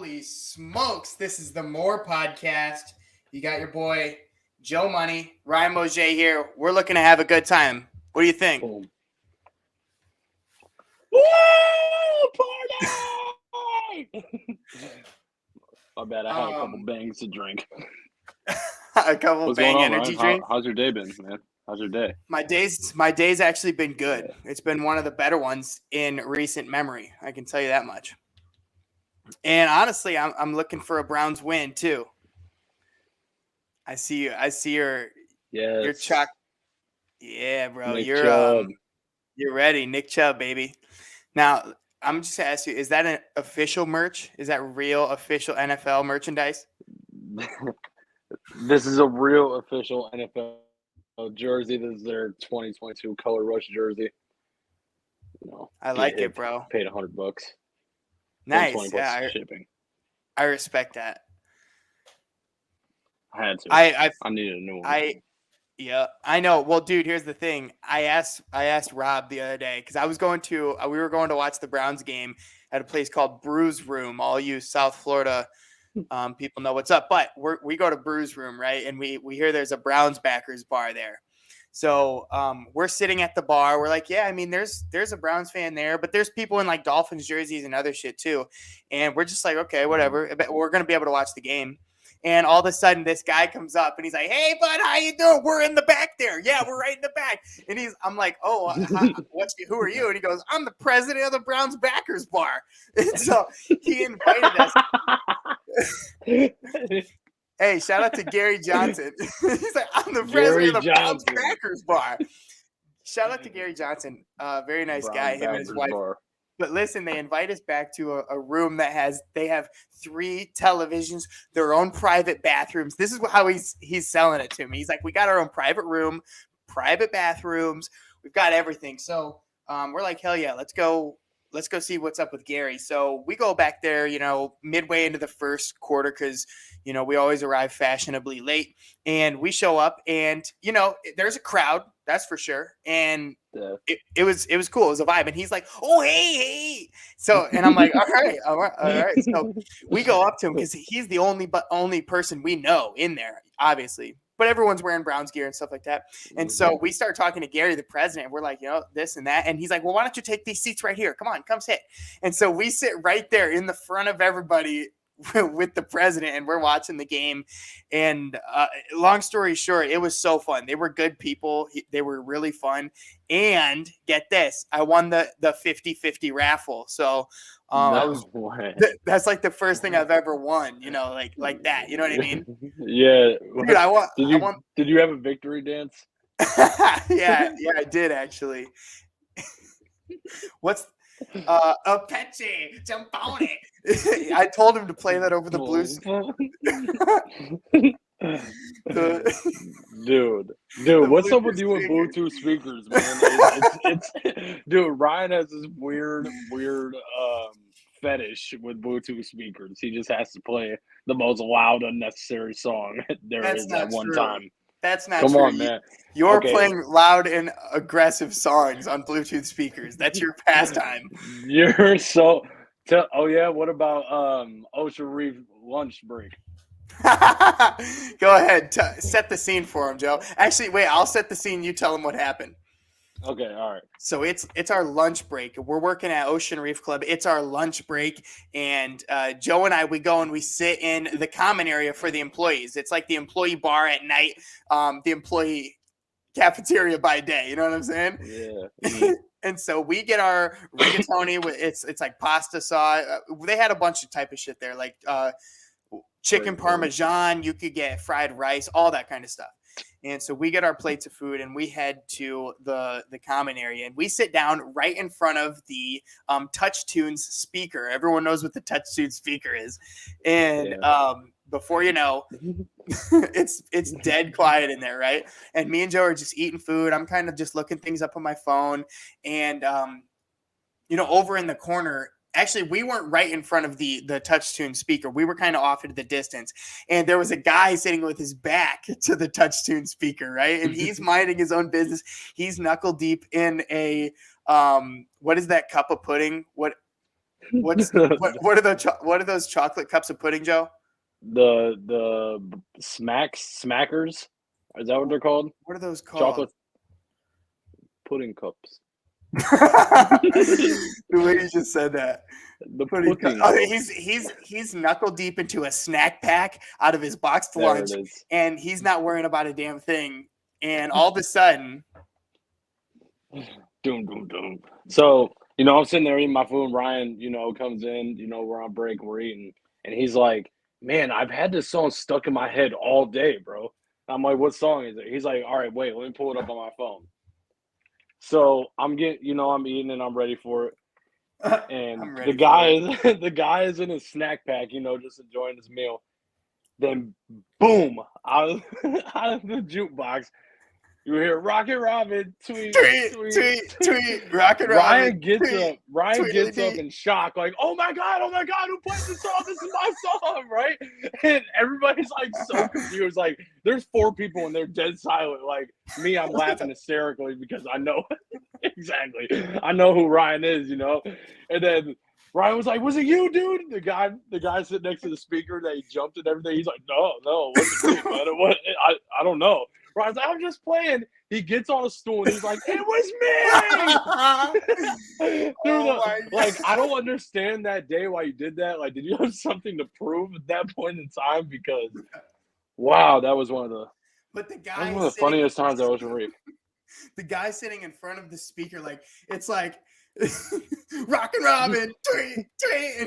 Holy smokes. This is the More podcast. You got your boy, Joe Money, Ryan Mosier here. We're looking to have a good time. What do you think? Boom. Woo! Party! My bad. I had a couple bangs to drink. A couple What's bang going on, energy Ryan? drinks. How's your day been, man? How's your day? My day's actually been good. It's been one of the better ones in recent memory. I can tell you that much. And honestly, I'm looking for a Browns win too. I see you. I see your chalk. Yeah, bro. Nick Chubb. You're ready, Nick Chubb, baby. Now, I'm just gonna ask you: is that an official merch? Is that real official NFL merchandise? This is a real official NFL jersey. This is their 2022 Color Rush jersey. I like it, bro. Paid $100. Nice. Yeah, shipping. I respect that. I had to. I needed a new one. Yeah, I know. Well, dude, here's the thing. I asked Rob the other day because we were going to watch the Browns game at a place called Brews Room. All you South Florida people know what's up. But we go to Brews Room, right? And we hear there's a Browns backers bar there. So we're sitting at the bar. We're like, yeah, I mean, there's a Browns fan there, but there's people in like Dolphins jerseys and other shit too. And we're just like, okay, whatever. We're gonna be able to watch the game. And all of a sudden, this guy comes up and he's like, "Hey, bud, how you doing? We're in the back there. Yeah, we're right in the back." And I'm like, "Oh, who are you?" And he goes, "I'm the president of the Browns backers bar." And so he invited us. Hey, shout out to Gary Johnson. He's like, "I'm the president of the Browns backers bar." Shout out to Gary Johnson. Very nice guy, him and his wife. Bar. But listen, they invite us back to a room that they have 3 televisions, their own private bathrooms. This is how he's selling it to me. He's like, we got our own private room, private bathrooms. We've got everything. So we're like, hell yeah, let's go see what's up with Gary. So we go back there, midway into the first quarter because, we always arrive fashionably late. And we show up and, there's a crowd, that's for sure. And it was cool. It was a vibe. And he's like, "Oh, hey." So, and I'm like, all right. So we go up to him because he's the only person we know in there, obviously. But everyone's wearing Browns gear and stuff like that. And so we start talking to Gary, the president. We're like, this and that. And he's like, well, why don't you take these seats right here? Come on, come sit. And so we sit right there in the front of everybody with the president, and we're watching the game. And long story short, it was so fun. They were good people. They were really fun. And get this, I won the 50-50 raffle. So that's like the first thing I've ever won, like that. You know what I mean? Yeah. Dude, did you have a victory dance? yeah, I did actually. What's Apache, jump on it. I told him to play that over the blues. Dude, what's up with you with Bluetooth speakers, man? Dude, Ryan has this weird fetish with Bluetooth speakers. He just has to play the most loud, unnecessary song there is at one time. That's not true. Come on, man. You're playing loud and aggressive songs on Bluetooth speakers. That's your pastime. You're so. Oh yeah. What about Ocean Reef lunch break? Go ahead. Set the scene for him, Joe. Actually, wait. I'll set the scene. You tell him what happened. Okay, all right. So it's our lunch break. We're working at Ocean Reef Club. It's our lunch break, and Joe and I, we go and we sit in the common area for the employees. It's like the employee bar at night, the employee cafeteria by day. You know what I'm saying? Yeah. And so we get our rigatoni with it's like pasta sauce. They had a bunch of type of shit there, like chicken parmesan. You could get fried rice, all that kind of stuff. And so we get our plates of food and we head to the common area and we sit down right in front of the TouchTunes speaker. Everyone knows what the TouchTunes speaker is. And before you know, it's dead quiet in there, right? And me and Joe are just eating food. I'm kind of just looking things up on my phone. And, over in the corner, actually, we weren't right in front of the TouchTunes speaker. We were kind of off into the distance. And there was a guy sitting with his back to the TouchTunes speaker, right? And he's minding his own business. He's knuckle deep in a, what is that cup of pudding? what are those chocolate cups of pudding, Joe? The smackers. Is that what they're called? What are those called? Chocolate pudding cups. The way you just said that. The pudding. Oh, he's knuckle deep into a snack pack out of his boxed lunch, and he's not worrying about a damn thing. And all of a sudden, doom. So, I'm sitting there eating my food, and Ryan, comes in, we're on break, we're eating, and he's like, man, I've had this song stuck in my head all day, bro. I'm like, what song is it? He's like, all right, wait, let me pull it up on my phone. So I'm I'm eating and I'm ready for it. And the guy is in his snack pack, just enjoying his meal. Then boom, out of the jukebox, you hear Rocket Robin tweet. Rocket Robin. Ryan gets up in shock, like, oh my god, who played this song? This is my song, right? And everybody's like so confused. Like, there's 4 people and they're dead silent. Like me, I'm laughing hysterically because I know exactly. I know who Ryan is, And then Ryan was like, was it you, dude? The guy sitting next to the speaker that he jumped and everything. He's like, no, it wasn't me, man. I don't know. Ryan's like, I'm just playing. He gets on a stool and he's like, it was me. Dude, like, I don't understand that day why you did that. Like, did you have something to prove at that point in time? Because, wow, that was one of the funniest times I was in Reef. The guy sitting in front of the speaker, like, it's like Rockin' Robin, and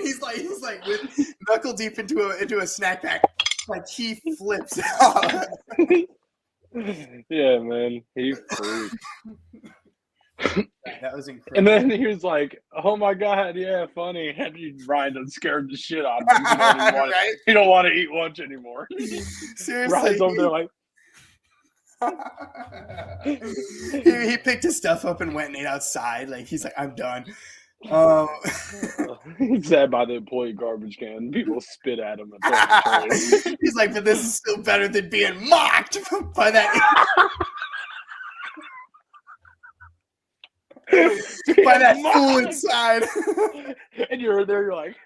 he's like with knuckle deep into a snack pack, like he flips out. Yeah, man, he freaked. That was incredible. And then he was like, "Oh my god, yeah, funny." And Ryan done scared the shit out of him. He don't want to eat lunch anymore. Seriously, Ryan's over there like. he picked his stuff up and went and ate outside. Like, he's like, I'm done. He's sat by the employee garbage can. People spit at him. He's like, but this is still better than being mocked by that fool inside. And you're there, you're like,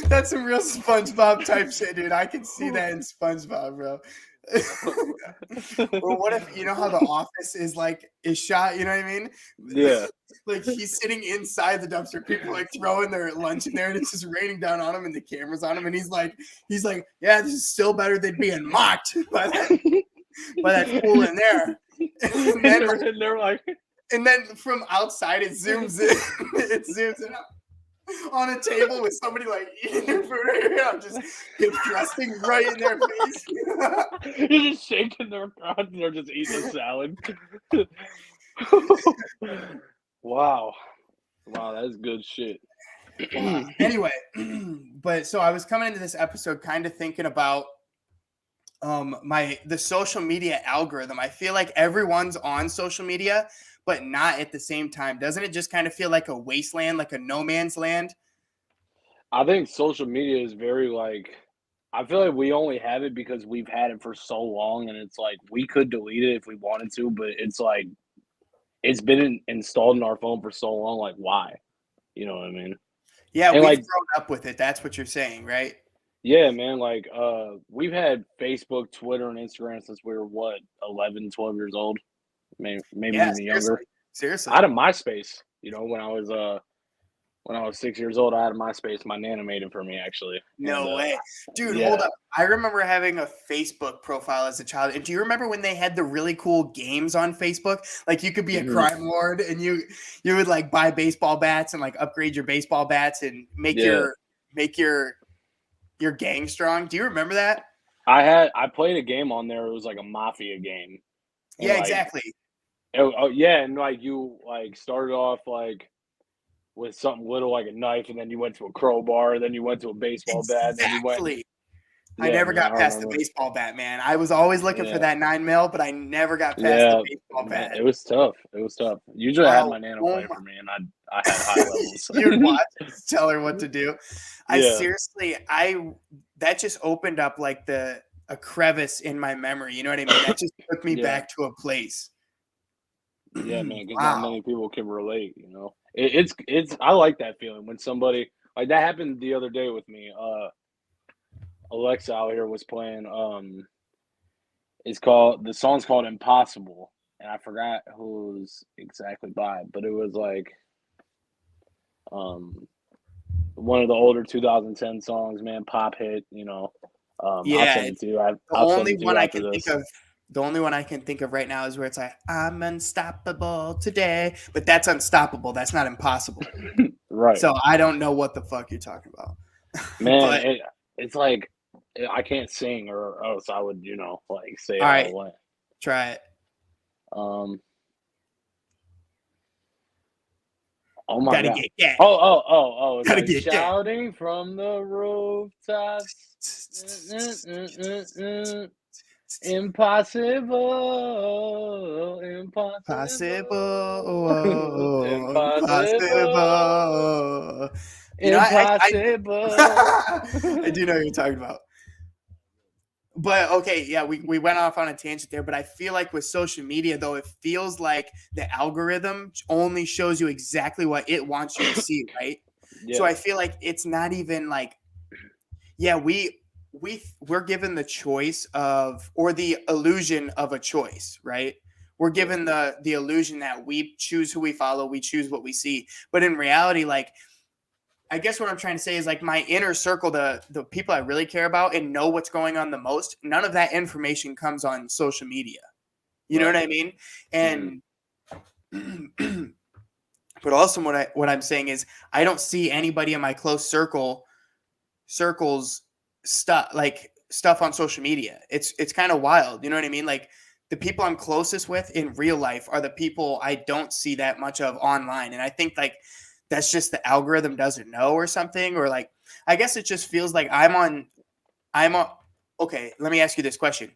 that's some real SpongeBob type shit, dude. I can see that in SpongeBob, bro. Or what if, how The Office is shot, you know what I mean? Yeah. Like, he's sitting inside the dumpster, people like throwing their lunch in there, and it's just raining down on him, and the camera's on him, and he's like, yeah, this is still better than being mocked by that fool in there. And then from outside it zooms in on a table with somebody like eating their food right here, just get thrusting right in their face. You're just shaking their crowd and they're just eating a salad. Wow, that is good shit. Anyway, but so I was coming into this episode kind of thinking about the social media algorithm. I feel like everyone's on social media, but not at the same time. Doesn't it just kind of feel like a wasteland, like a no man's land? I think social media is very I feel like we only have it because we've had it for so long, and it's like we could delete it if we wanted to, but it's like it's been installed in our phone for so long. Like, why? You know what I mean? Yeah, and we've grown up with it. That's what you're saying, right? Yeah, man. Like, we've had Facebook, Twitter, and Instagram since we were 11, 12 years old. Maybe even younger. Seriously, I had a MySpace. When I was 6 years old, I had a MySpace. My nana made it for me, actually. No way, dude. Yeah. Hold up. I remember having a Facebook profile as a child. And do you remember when they had the really cool games on Facebook? Like, you could be a crime lord, and you would like buy baseball bats and like upgrade your baseball bats and make your gang strong. Do you remember that? I played a game on there. It was like a mafia game. Yeah, exactly. Oh yeah, and you started off with something little like a knife, and then you went to a crowbar, then you went to a baseball bat, and then you went. I never got past the baseball bat, man. I was always looking for that 9mm, but I never got past the baseball bat. It was tough. Usually I had my nana play for me, and I had high levels. You'd watch, tell her what to do. That just opened up like a crevice in my memory. You know what I mean? That just took me back to a place. Yeah, man, because not many people can relate, It's I like that feeling when somebody like that happened the other day with me. Alexa out here was playing. The song's called Impossible, and I forgot who's exactly by, but it was like one of the older 2010 songs, man, pop hit. I'll send it to you. I'll send it to you after this. The only one I can think of right now is where it's like, I'm unstoppable today. But that's unstoppable. That's not impossible. Right. So I don't know what the fuck you're talking about. Man, it's like I can't sing or else I would, like say it all the way. Try it. Oh my God. Get oh. Gotta like get shouting from the rooftops. Impossible. Impossible. Impossible. I do know what you're talking about. But okay, yeah, we went off on a tangent there, but I feel like with social media, though, it feels like the algorithm only shows you exactly what it wants you to see, right? Yeah. So I feel like it's not even like, yeah, we're given the choice of, or the illusion of a choice, right? We're given the illusion that we choose who we follow, we choose what we see. But in reality, like, I guess what I'm trying to say is like my inner circle, the people I really care about and know what's going on the most, none of that information comes on social media. You know what I mean? And but also what I'm saying is I don't see anybody in my close circles stuff on social media. It's kind of wild. You know what I mean? Like the people I'm closest with in real life are the people I don't see that much of online. And I think like that's just the algorithm doesn't know or something, or like, I guess it just feels like I'm on, okay, let me ask you this question.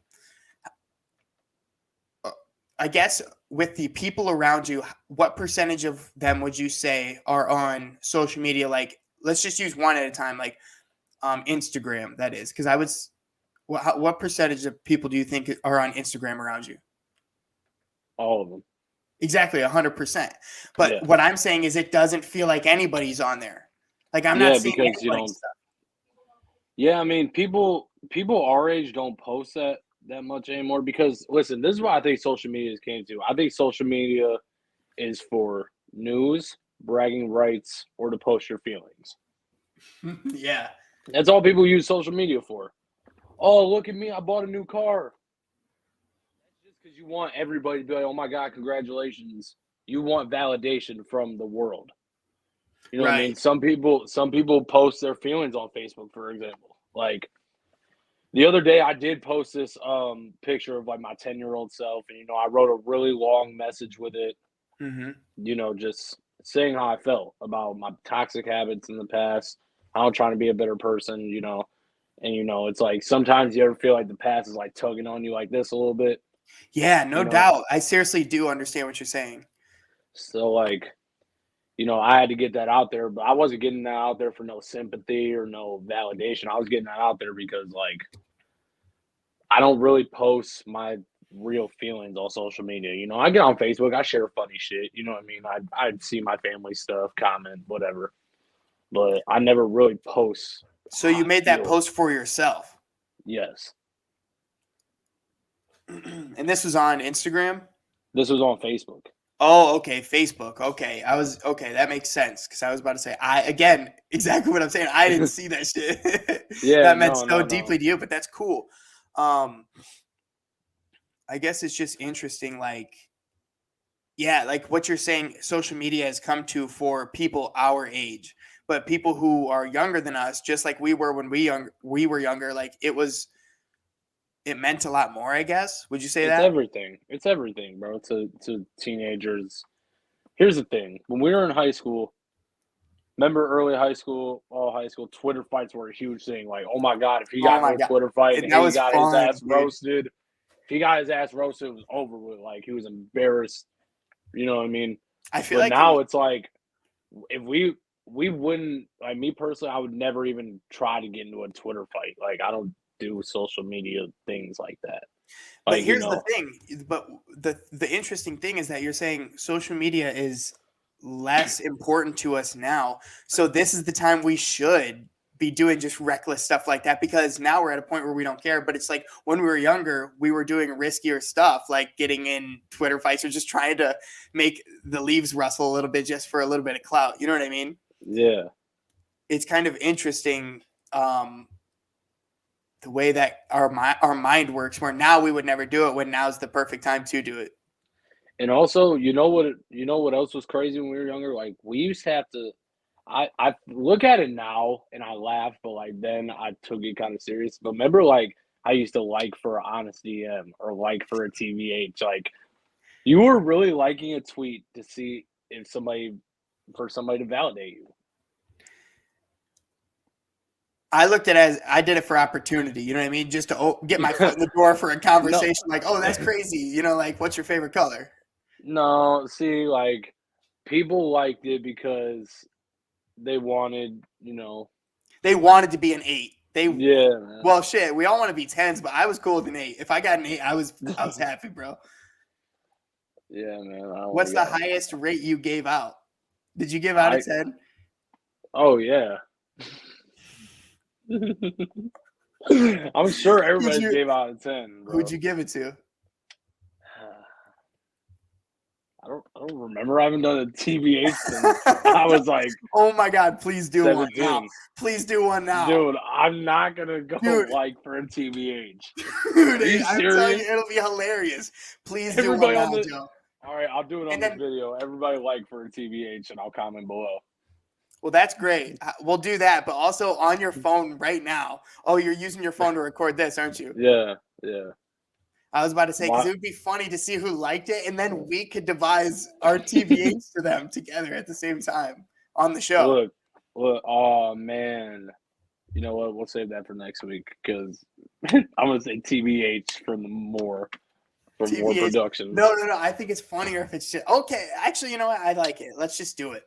I guess with the people around you, what percentage of them would you say are on social media? Like, let's just use one at a time, like Instagram, that is. Because what percentage of people do you think are on Instagram around you? All of them. Exactly, 100%. But what I'm saying is it doesn't feel like anybody's on there. Like I'm not seeing because you don't. Stuff. Yeah, I mean, people our age don't post that much anymore because listen, this is what I think social media came to. I think social media is for news, bragging rights, or to post your feelings. Yeah. That's all people use social media for. Oh, look at me, I bought a new car. Because you want everybody to be like, oh my God, congratulations. You want validation from the world. You know what I mean? Some people post their feelings on Facebook, for example. Like the other day I did post this picture of like my 10-year-old self, and I wrote a really long message with it. Just saying how I felt about my toxic habits in the past, how I'm trying to be a better person, and it's like sometimes you ever feel like the past is like tugging on you like this a little bit. Yeah, no doubt. I seriously do understand what you're saying. So, like, I had to get that out there, but I wasn't getting that out there for no sympathy or no validation. I was getting that out there because, like, I don't really post my real feelings on social media. I get on Facebook, I share funny shit. You know what I mean? I'd see my family stuff, comment, whatever. But I never really post. So you made that post for yourself? Yes. And this was on Instagram? This was on Facebook. Oh, okay, Facebook. Okay, that makes sense because I was about to say exactly what I'm saying. I didn't see that shit. Yeah, that meant so deeply to you, but that's cool. I guess it's just interesting, like, yeah, like what you're saying. Social media has come to for people our age, but people who are younger than us, just like we were when we were younger, like it meant a lot more, I guess. Would you say that? It's everything, bro. To teenagers. Here's the thing. When we were in high school, remember early high school, all high school, Twitter fights were a huge thing. Like, oh my God, if he got in a Twitter fight and he got his ass roasted, if he got his ass roasted, it was over with. Like, he was embarrassed. You know what I mean? I feel like now it's like, if we wouldn't, like, me personally, I would never even try to get into a Twitter fight. Like, I don't do social media things like that. But here's the thing. But the interesting thing is that you're saying social media is less important to us now. So this is the time we should be doing just reckless stuff like that, because now we're at a point where we don't care. But it's like when we were younger, we were doing riskier stuff, like getting in Twitter fights or just trying to make the leaves rustle a little bit just for a little bit of clout. You know what I mean? Yeah. It's kind of interesting the way that our mind works, where now we would never do it when now's the perfect time to do it. And also, you know what else was crazy when we were younger? Like, we used to have to. I look at it now and I laugh, but like then I took it kind of serious. But remember, like, I used to like for an honest DM or like for a TVH. Like, you were really liking a tweet to see if somebody to validate you. I looked at it as I did it for opportunity. You know what I mean? Just to get my foot in the door for a conversation. No. Like, oh, that's crazy. You know, like, what's your favorite color? No, see, like, people liked it because they wanted, they wanted to be an 8. Yeah, man. Well, shit, we all want to be 10s, but I was cool with an 8. If I got an 8, I was happy, bro. Yeah, man. What's the highest rate you gave out? Did you give out a 10? Oh, yeah. I'm sure everybody gave out a 10. Bro. Who'd you give it to? I don't remember. I haven't done a TBH since I was like, oh my god, please do 17. one now. Please do one now. Dude, I'm not gonna go like for a TBH. Dude, I'm telling you, it'll be hilarious. Please do one now, Joe. All right, I'll do it on this video. Everybody like for a TBH, and I'll comment below. Well, that's great. We'll do that, but also on your phone right now. Oh, you're using your phone to record this, aren't you? Yeah, yeah. I was about to say, because it would be funny to see who liked it, and then we could devise our TVH to them together at the same time on the show. Look, oh, man. You know what? We'll save that for next week, because I'm going to say TVH from MMMORE Productions. No. I think it's funnier if it's just – okay, actually, you know what? I like it. Let's just do it.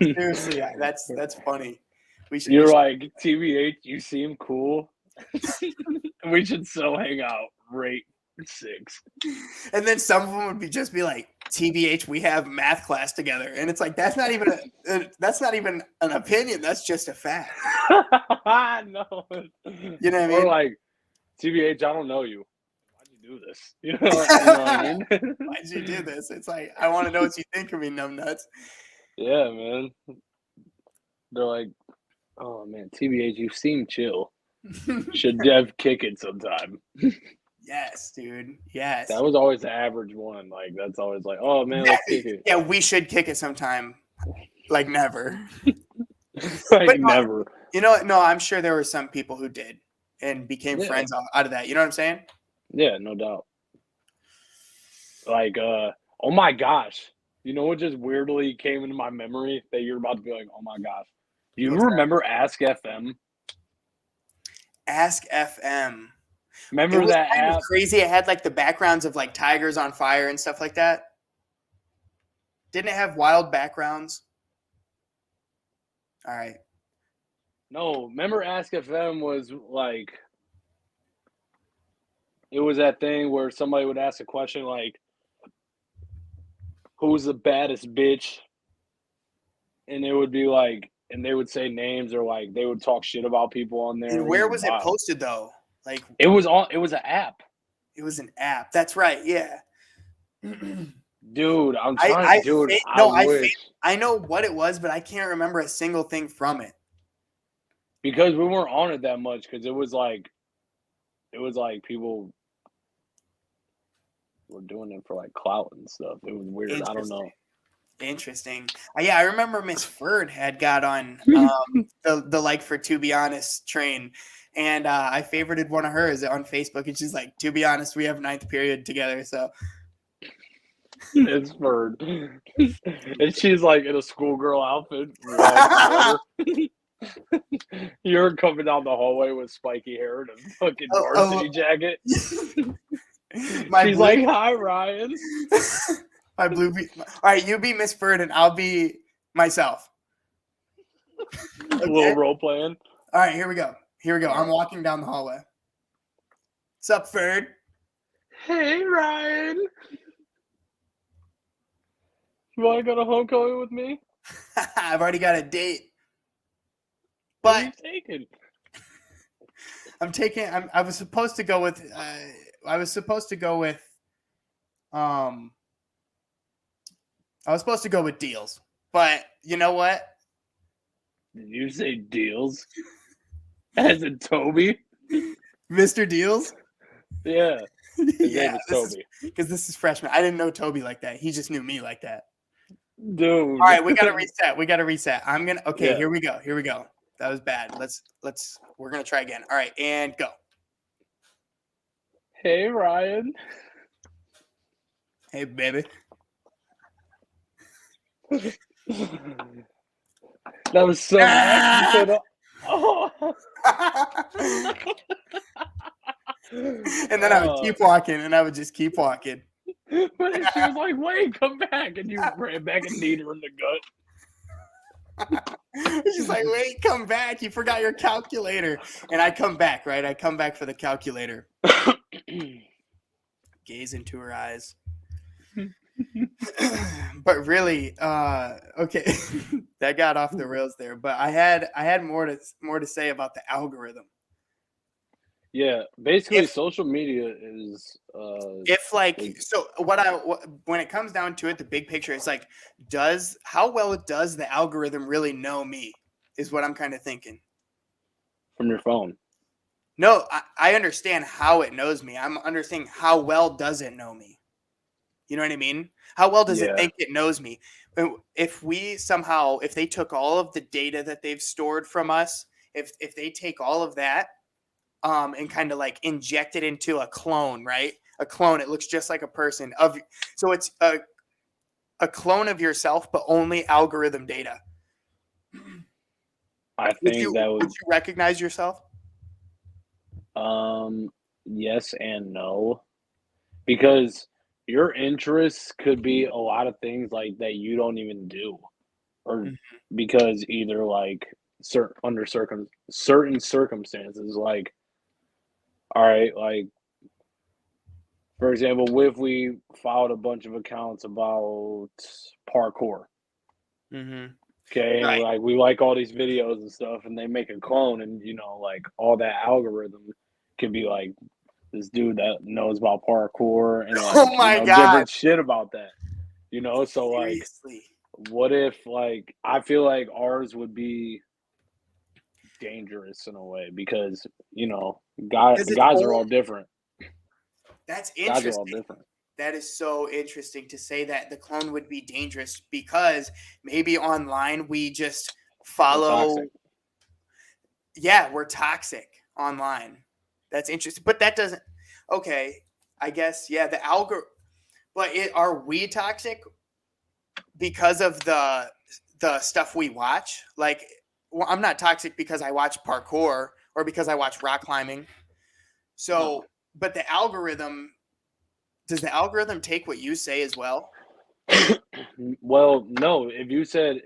Seriously, that's funny. You're like, TVH, you seem cool. We should so hang out. Rate 6. And then some of them would just be like, TBH, we have math class together, and it's like that's not even an opinion. That's just a fact. No, you know what I mean? Or like, TBH, I don't know you. Why'd you do this? You know what I mean? Why'd you do this? It's like I want to know what you think of me, numbnuts. Yeah, man. They're like, oh man, TBH, you seem chill. Should Dev kick it sometime? Yes, dude. Yes. That was always the average one. Like, that's always like, oh man, let's kick it. Yeah, we should kick it sometime. Like never. Never. You know, no, I'm sure there were some people who did and became friends out of that. You know what I'm saying? Yeah, no doubt. Like, oh my gosh. You know what just weirdly came into my memory that you're about to be like, oh my gosh. Do you remember Ask FM? Ask FM. Remember that app? Crazy. It had like the backgrounds of like tigers on fire and stuff like that. Didn't it have wild backgrounds? All right. No, remember Ask FM was like, it was that thing where somebody would ask a question like, who's the baddest bitch? And it would be like, and they would say names or like they would talk shit about people on there. Dude, where was it posted though? Like it was an app. It was an app. That's right. Yeah. Dude, I'm trying. I know what it was, but I can't remember a single thing from it. Because we weren't on it that much. Because it was like people were doing it for like clout and stuff. It was weird. I don't know. Interesting. Yeah, I remember Miss Ferd had got on the like for To Be Honest train. And I favorited one of hers on Facebook, and she's like, to be honest, we have 9th period together, so. It's Bird. And she's like in a schoolgirl outfit. You're coming down the hallway with spiky hair and a fucking varsity jacket. She's like, hi, Ryan. My blue bee. All right, you be Miss Bird, and I'll be myself. Okay? A little role playing. All right, here we go. I'm walking down the hallway. What's up, Ferd? Hey, Ryan. You want to go to homecoming with me? I've already got a date. What are But you taking? I was supposed to go with. I was supposed to go with. I was supposed to go with Deals, but you know what? Did you say Deals? As in Toby? Mr. Deals? Yeah. His Yeah, name is Toby. Because this is freshman. I didn't know Toby like that. He just knew me like that. Dude. All right, we gotta reset. I'm gonna. Okay, Yeah. Here we go. That was bad. We're gonna try again. All right, and go. Hey, Ryan. Hey, baby. That was so bad. You said, oh. And then I would keep walking, and I would just keep walking. But she was like, wait, come back. And you ran back and kneed her in the gut. She's like, wait, come back. You forgot your calculator. And I come back, right? I come back for the calculator. Gaze into her eyes. But really, okay, that got off the rails there. But I had more to say about the algorithm. Yeah, basically, social media is. When it comes down to it, the big picture is like, how well does the algorithm really know me? Is what I'm kind of thinking. From your phone. No, I understand how it knows me. I'm understanding how well does it know me. You know what I mean? How well does it think it knows me? If they took all of the data that they've stored from us, if they take all of that, and kind of like inject it into a clone, right? A clone, it looks just like a person so it's a clone of yourself, but only algorithm data. I think would you recognize yourself? Yes and no, because your interests could be a lot of things like that you don't even do, or because either like under certain circumstances, like, all right, like for example, if we followed a bunch of accounts about parkour, okay, and Right. we like all these videos and stuff, and they make a clone, and like all that algorithm could be like this dude that knows about parkour and like Oh my God. different shit about that. So like, Seriously. what if like I feel like ours would be dangerous in a way because guys are all different. That's Guys are interesting. all different. That is so interesting to say that the clone would be dangerous because maybe online we just follow. We're toxic online. That's interesting, but that doesn't. Okay, I guess the algorithm. But are we toxic because of the stuff we watch? Like, well, I'm not toxic because I watch parkour or because I watch rock climbing. So, no. But the algorithm. Does the algorithm take what you say as well? Well, no. If you said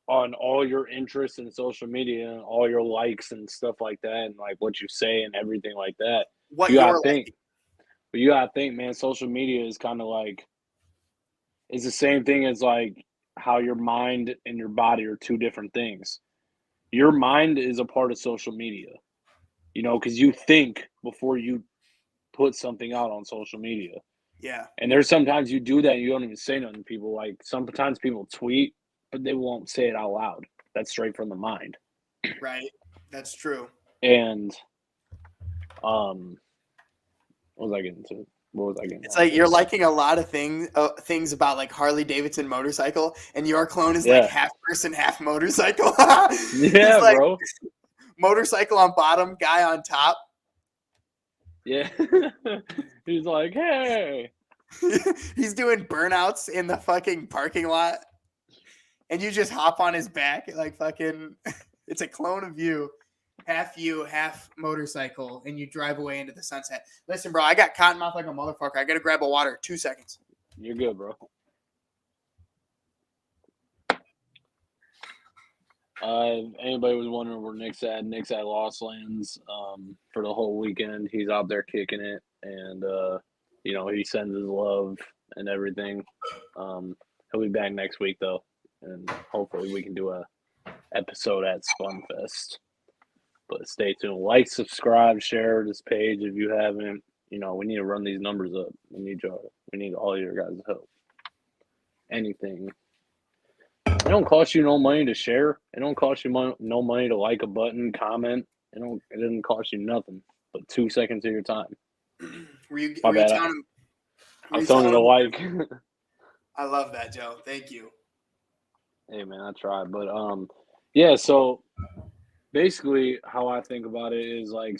on all your interests in social media and all your likes and stuff like that, and like what you say and everything like that, you gotta think. But you gotta think, man. Social media is kind of like it's the same thing as like how your mind and your body are two different things. Your mind is a part of social media, because you think before you put something out on social media. Yeah. And there's sometimes you do that and you don't even say nothing to people. Like sometimes people tweet, but they won't say it out loud. That's straight from the mind. Right. That's true. And what was I getting to? It's like you're liking a lot of things about like Harley Davidson motorcycle, and your clone is like half person, half motorcycle. Yeah, like, bro. Motorcycle on bottom, guy on top. Yeah. He's like, hey. He's doing burnouts in the fucking parking lot, and you just hop on his back like fucking. It's a clone of you, half motorcycle, and you drive away into the sunset. Listen, bro, I got cotton mouth like a motherfucker. I gotta grab a water. 2 seconds. You're good, bro. If anybody was wondering where Nick's at Lost Lands for the whole weekend. He's out there kicking it, and he sends his love and everything. He'll be back next week though, and hopefully we can do a episode at Spunfest. But stay tuned. Like, subscribe, share this page if you haven't. You know, we need to run these numbers up. We need all your guys' help. Anything. It don't cost you no money to share. It don't cost you no money to like a button, comment. It doesn't cost you nothing but 2 seconds of your time. Were you telling him? I'm telling you to like. I love that, Joe. Thank you. Hey man, I tried, but yeah. So basically, how I think about it is like,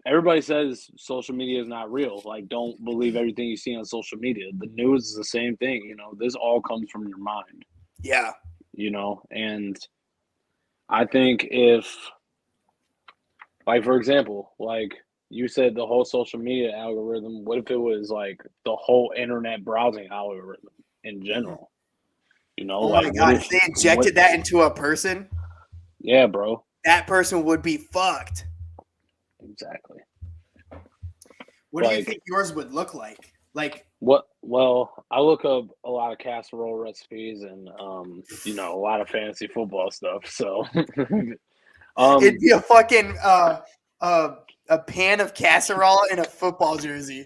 everybody says social media is not real. Like, don't believe everything you see on social media. The news is the same thing. You know, this all comes from your mind. Yeah. You know, and I think if, like, for example, like you said, the whole social media algorithm, what if it was like the whole internet browsing algorithm in general? You know, oh my God, if they injected that into a person, yeah, bro, that person would be fucked. Exactly. What do you think yours would look like? Like what? Well, I look up a lot of casserole recipes and you know, a lot of fantasy football stuff. So it'd be a fucking a pan of casserole in a football jersey.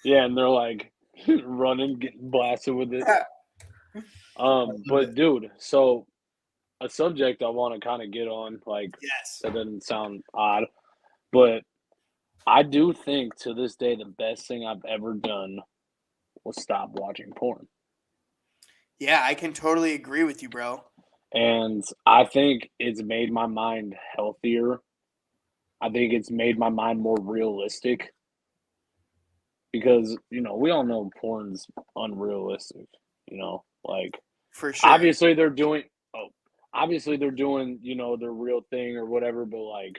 Yeah, and they're like running, getting blasted with it. But dude, so a subject I want to kind of get on, like, yes, that doesn't sound odd, but I do think to this day the best thing I've ever done was stop watching porn. Yeah, I can totally agree with you, bro. And I think it's made my mind healthier. I think it's made my mind more realistic. Because, you know, we all know porn's unrealistic, you know, like, for sure. Obviously they're doing, you know, their real thing or whatever, but like,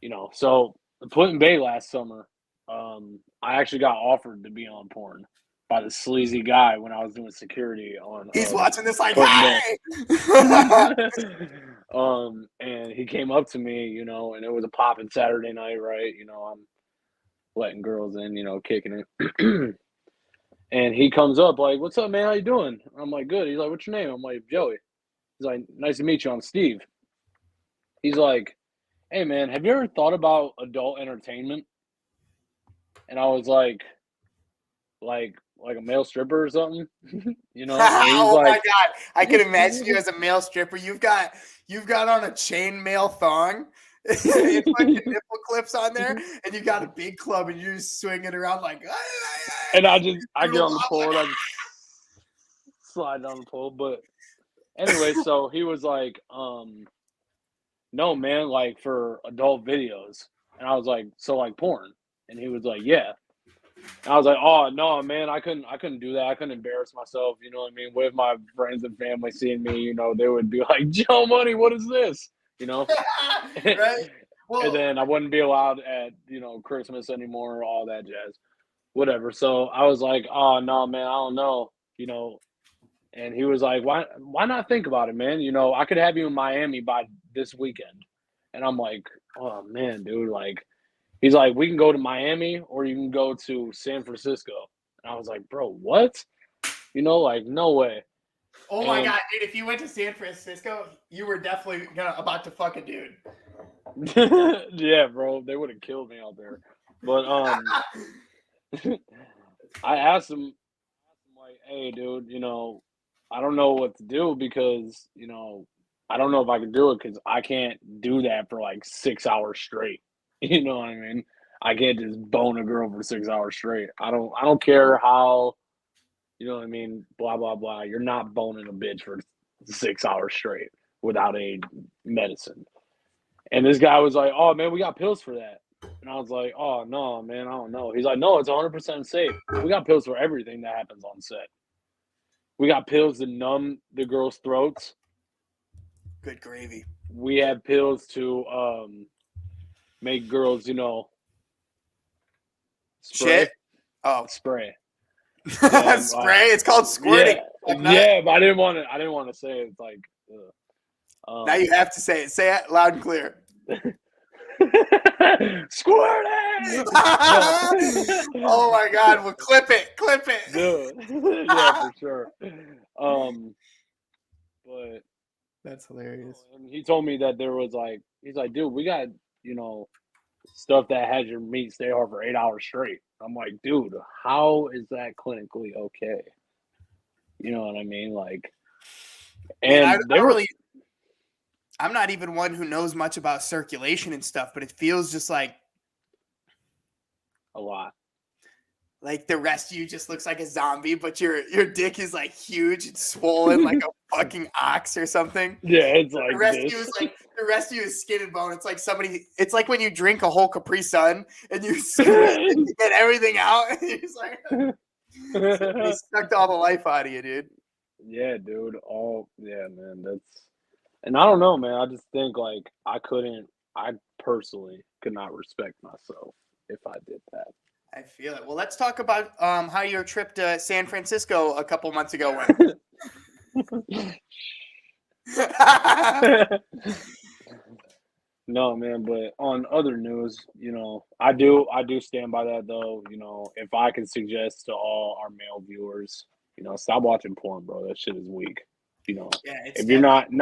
you know, so Put Bay last summer, I actually got offered to be on porn by the sleazy guy when I was doing security on. He's watching this like, hey! And he came up to me, you know, and it was a poppin' Saturday night, right? You know, I'm letting girls in, you know, kicking it. And he comes up like, "What's up, man? How you doing?" I'm like, "Good." He's like, "What's your name?" I'm like, "Joey." He's like, "Nice to meet you. I'm Steve." He's like, "Hey, man, have you ever thought about adult entertainment?" And I was like a male stripper or something, you know? Oh like, my God, I can imagine you as a male stripper. You've got on a chainmail thong. It's fucking nipple clips on there, and you got a big club, and you're just swinging around like. And I get on the pole, and I just slide on the pole. But anyway, so he was like, "No, man, like for adult videos," and I was like, "So like porn?" And he was like, "Yeah." And I was like, "Oh no, man, I couldn't do that. I couldn't embarrass myself. You know what I mean? With my friends and family seeing me, you know, they would be like, Joe Money, what is this? You know?" Right. Well, and then I wouldn't be allowed at, you know, Christmas anymore, all that jazz. Whatever. So I was like, "Oh no, man, I don't know," you know. And he was like, "Why not think about it, man? You know, I could have you in Miami by this weekend." And I'm like, "Oh man, dude, like," he's like, "We can go to Miami or you can go to San Francisco." And I was like, "Bro, what?" You know, like, no way. Oh my God, dude, if you went to San Francisco, you were definitely about to fuck a dude. Yeah, bro, they would have killed me out there. But I asked him like, "Hey, dude, you know, I don't know what to do because, you know, I don't know if I can do it because I can't do that for like 6 hours straight." You know what I mean? I can't just bone a girl for 6 hours straight. I don't care how, you know what I mean, blah blah blah. You're not boning a bitch for 6 hours straight without any medicine. And this guy was like, "Oh man, we got pills for that." And I was like, "Oh no, man, I don't know." He's like, "No, it's 100% safe. We got pills for everything that happens on set. We got pills to numb the girls' throats. Good gravy. We have pills to make girls, you know, spray." Shit. Oh, spray. Spray. It's called squirting. Yeah, but I didn't want to say it. It's like, now you have to say it. Say it loud and clear. Squirt Oh my God! Well, clip it, dude. Yeah, for sure. But that's hilarious. And he told me that there was like, he's like, dude, we got stuff that has your meat stay hard for 8 hours straight. I'm like, dude, how is that clinically okay? You know what I mean? Like, and and they were. I'm not even one who knows much about circulation and stuff, but it feels just like A lot. Like the rest of you just looks like a zombie, but your dick is like huge and swollen like a fucking ox or something. Yeah, it's like the rest this. of you is like the rest of you is skin and bone. It's like it's like when you drink a whole Capri Sun and you get everything out and you're just like they sucked all the life out of you, dude. Yeah, dude. Yeah, man. And I don't know, man. I just think like I personally could not respect myself if I did that. I feel it. Well, let's talk about how your trip to San Francisco a couple months ago went. No, man, but on other news, I do stand by that though. If I can suggest to all our male viewers, stop watching porn, bro. That shit is weak. Yeah, if you're not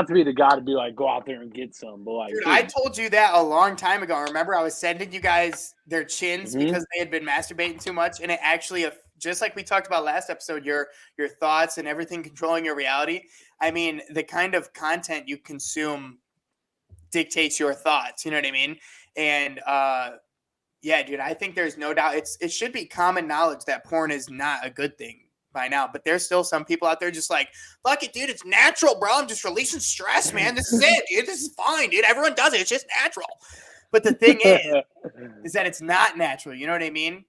to be the guy to be like, go out there and get some, but like, dude, I told you that a long time ago. Remember, I was sending you guys their chins because they had been masturbating too much, and it actually, just like we talked about last episode, your thoughts and everything controlling your reality. I mean, the kind of content you consume dictates your thoughts. You know what I mean? And yeah, dude, I think there's no doubt. It should be common knowledge that porn is not a good thing by now, but there's still some people out there just like, fuck it, dude, it's natural, bro. I'm just releasing stress, man. This is it, dude. This is fine, dude. Everyone does it. It's just natural. But the thing is that it's not natural. You know what I mean?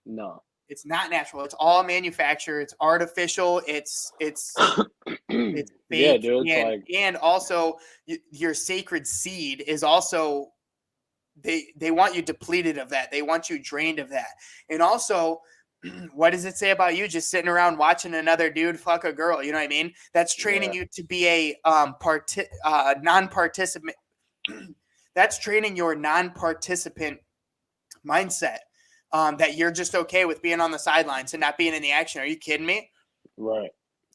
No, it's not natural. It's all manufactured. It's artificial. It's fake. Yeah, dude. And also your sacred seed is also they want you depleted of that. They want you drained of that. And also, what does it say about you just sitting around watching another dude fuck a girl? You know what I mean? That's training you to be a non-participant. That's training your non-participant mindset. That you're just okay with being on the sidelines and not being in the action. Are you kidding me? Right.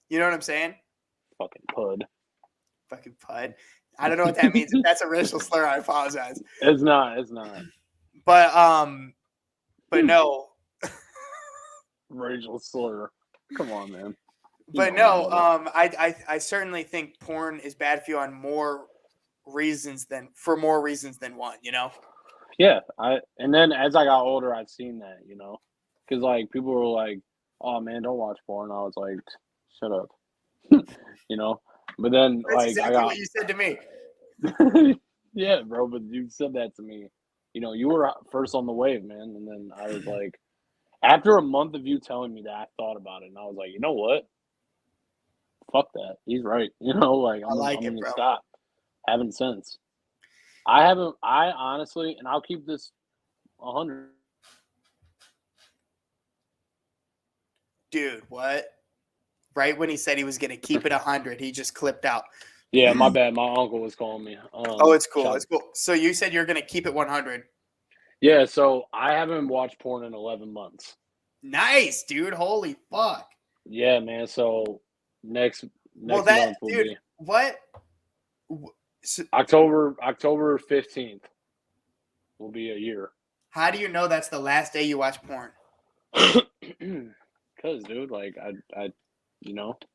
You know what I'm saying? Fucking pud. Fucking pud. I don't know what that means. If that's a racial slur, I apologize. It's not. But no. Racial slur. Come on, man. But no, I certainly think porn is bad for you on more reasons than one, Yeah, and then as I got older, I've seen that, because like people were like, "Oh man, don't watch porn." I was like, "Shut up," But then that's exactly what you said to me. Yeah, bro. But you said that to me. You were first on the wave, man. And then I was like, after a month of you telling me that, I thought about it, and I was like, you know what? Fuck that. He's right. I'm gonna stop. Haven't since. I honestly, and I'll keep this 100. Dude, what? Right when he said he was going to keep it 100, he just clipped out. Yeah, my bad. My uncle was calling me. It's cool. It's cool. So you said you're going to keep it 100. Yeah, so I haven't watched porn in 11 months. Nice, dude. Holy fuck. Yeah, man. So next month will be what? October 15th will be a year. How do you know that's the last day you watch porn? Because, dude, like I.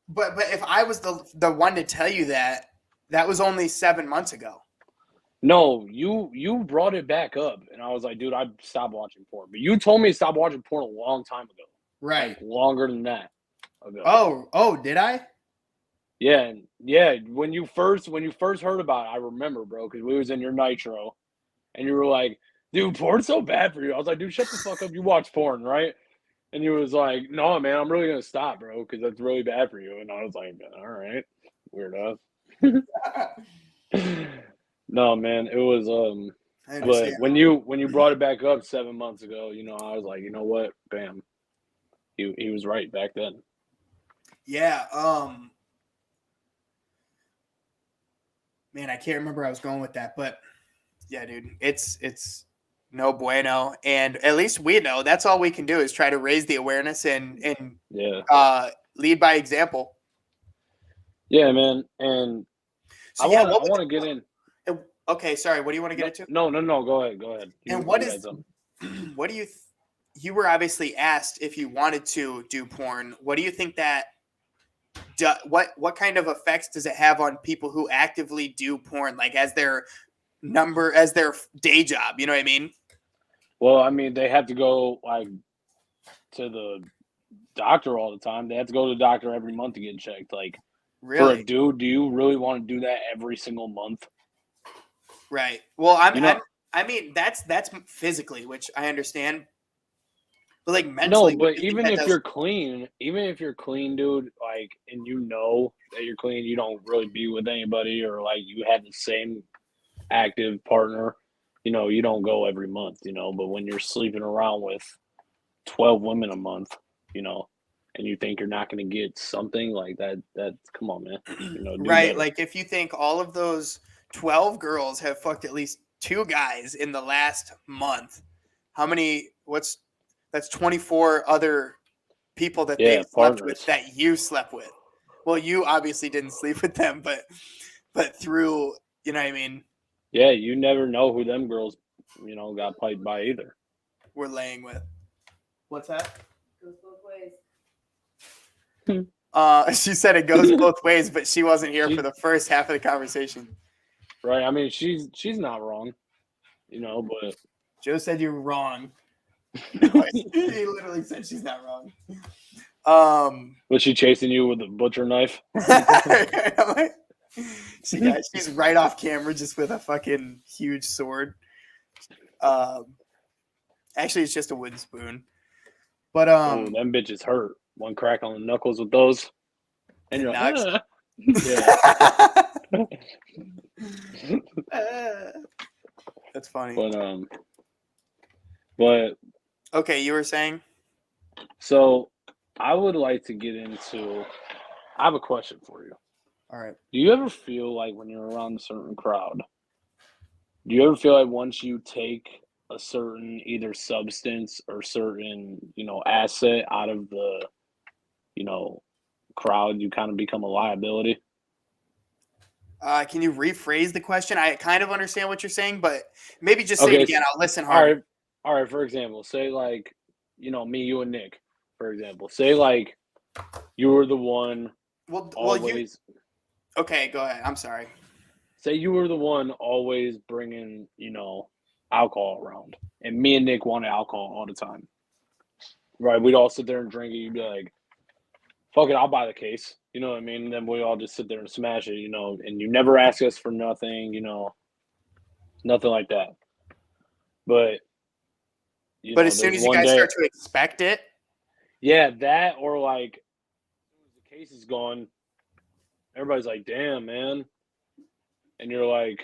But if I was the one to tell you that was only 7 months ago. No, you brought it back up, and I was like, dude, I stopped watching porn. But you told me to stop watching porn a long time ago. Right. Like, longer than that ago. Oh, did I? Yeah. When you first heard about it, I remember, bro, because we was in your nitro, and you were like, dude, porn's so bad for you. I was like, dude, shut the fuck up. You watch porn, right? And he was like, no, man, I'm really going to stop, bro, because that's really bad for you. And I was like, all right, weirdo. No, man, it was, but when you brought it back up 7 months ago, I was like, you know what? Bam. He was right back then. Yeah. Man, I can't remember where I was going with that, but Yeah, dude. It's no bueno. And at least we know that's all we can do is try to raise the awareness and lead by example. Yeah, man. And so I want to get in. Okay, sorry. What do you want to get into? No. Go ahead. And what is what do you you were obviously asked if you wanted to do porn. What do you think that what kind of effects does it have on people who actively do porn, like as their day job? You know what I mean? Well, I mean, they have to go like to the doctor all the time. They have to go to the doctor every month to get checked. Like, really? For a dude, do you really want to do that every single month? Right. Well, I mean, that's physically, which I understand. But like mentally, no, but even if you're clean, dude, like, and you know that you're clean, you don't really be with anybody, or like you have the same active partner, you don't go every month, but when you're sleeping around with 12 women a month, and you think you're not going to get something like that, come on, man. Right. Better. Like if you think all of those 12 girls have fucked at least 2 guys in the last month, how many, that's 24 other people that they slept with that you slept with. Well, you obviously didn't sleep with them, but through, you know what I mean? Yeah, you never know who them girls, got piped by either. We're laying with. What's that? Goes both ways. She said it goes both ways, but she wasn't here for the first half of the conversation. Right. I mean, she's not wrong, but Joe said you're wrong. He literally said she's not wrong. Was she chasing you with a butcher knife? She's right off camera just with a fucking huge sword. Actually, it's just a wooden spoon. But them bitches hurt. One crack on the knuckles with those, and you're like, That's funny. But okay, you were saying. So, I would like to get into. I have a question for you. All right. Do you ever feel like when you're around a certain crowd? Do you ever feel like once you take a certain either substance or certain asset out of the crowd, you kind of become a liability? Can you rephrase the question? I kind of understand what you're saying, but maybe just say it again. I'll listen harder. All right. For example, say like, me, you, and Nick. For example, say like you were the one. Okay, go ahead. I'm sorry. Say you were the one always bringing, alcohol around, and me and Nick wanted alcohol all the time. Right? We'd all sit there and drink it. You'd be like, fuck it, I'll buy the case. You know what I mean? And then we all just sit there and smash it, and you never ask us for nothing, nothing like that. But as soon as you guys start to expect it. Yeah, that, or like, the case is gone, everybody's like, damn, man. And you're like,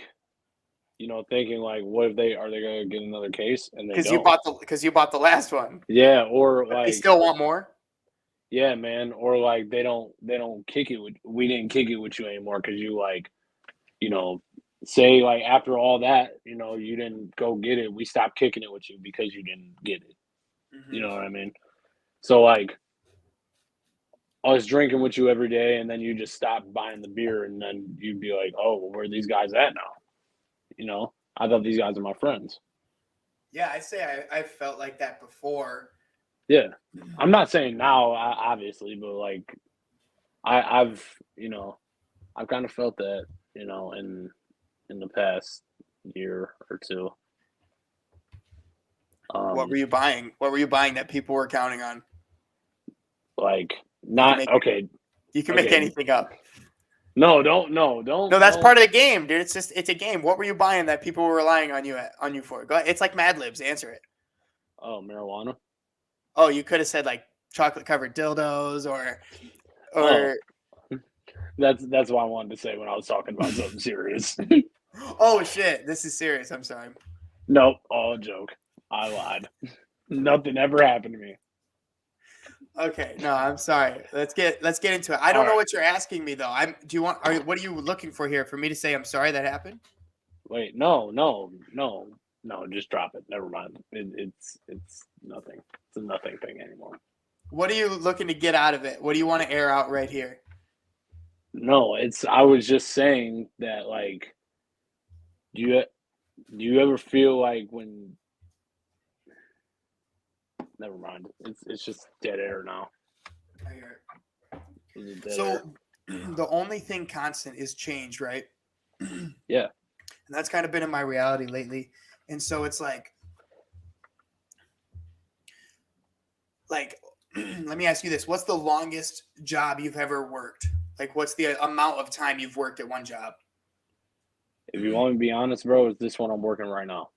thinking like, what if are they going to get another case? And because you bought the last one. Yeah, or but like they still want more. Yeah, man. Or like they don't kick it with. We didn't kick it with you anymore because you like, say like after all that, you didn't go get it. We stopped kicking it with you because you didn't get it. Mm-hmm. You know what I mean? So like, I was drinking with you every day, and then you just stopped buying the beer, and then you'd be like, "Oh, well, where are these guys at now?" I thought these guys are my friends. Yeah, I say I felt like that before. Yeah, I'm not saying now, obviously, but like, I've kind of felt that, in the past year or two. What were you buying? What were you buying that people were counting on? Like, okay. You can make anything up. No, don't. No, that's part of the game, dude. It's a game. What were you buying that people were relying on you for? Go ahead. It's like Mad Libs. Answer it. Oh, marijuana. Oh, you could have said like chocolate covered dildos or. That's what I wanted to say when I was talking about something serious. Oh shit! This is serious. I'm sorry. Nope, all a joke. I lied. Nothing ever happened to me. Okay, no, I'm sorry. Let's get into it. I don't know what you're asking me though. What are you looking for here? For me to say I'm sorry that happened? Wait, no, just drop it. Never mind. It's nothing. It's a nothing thing anymore. What are you looking to get out of it? What do you want to air out right here? No, I was just saying that, like, do you ever feel like when? Never mind. It's just dead air now. I hear it. Dead So air. the only thing constant is change, right? Yeah. And that's kind of been in my reality lately. And so it's like let me ask you this. What's the longest job you've ever worked? Like, what's the amount of time you've worked at one job? If you want me to be honest, bro, it's this one I'm working right now.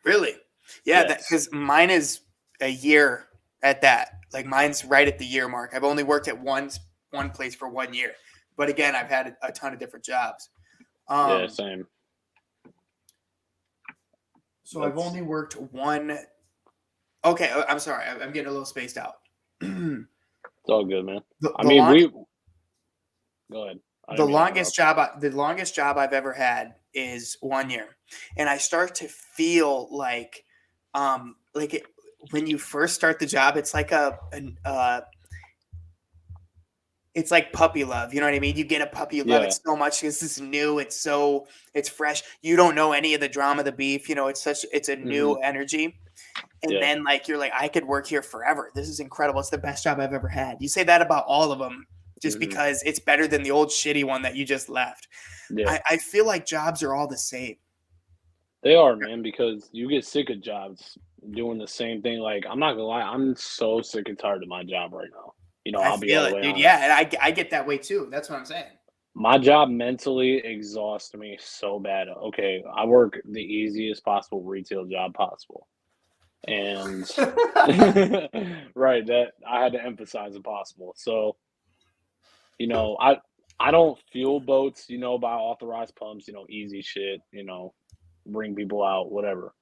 Really? Yeah, Yes. because mine is a year at that. Like, mine's right at the year mark. I've only worked at one place for 1 year. But again, I've had a ton of different jobs. Yeah, same. So I've only worked one. Okay, I'm sorry. I'm getting a little spaced out. It's all good, man. Go ahead. The longest job I've ever had is 1 year, and I start to feel like when you first start the job, it's like it's like puppy love. You know what I mean? You get a puppy, you love it so much because this is new. It's fresh. You don't know any of the drama, the beef. You know, it's a new energy. And then like you're like, I could work here forever. This is incredible. It's the best job I've ever had. You say that about all of them just because it's better than the old shitty one that you just left. Yeah. I feel like jobs are all the same. They are, man, because you get sick of jobs doing the same thing. Like, I'm not gonna lie, I'm so sick and tired of my job right now. You know, I'll be all the way honest. Yeah, and I get that way too. That's what I'm saying. My job mentally exhausts me so bad. Okay, I work the easiest possible retail job possible. And right, that I had to emphasize impossible. So, you know, I don't fuel boats, you know, by authorized pumps, you know, easy shit, you know, bring people out, whatever.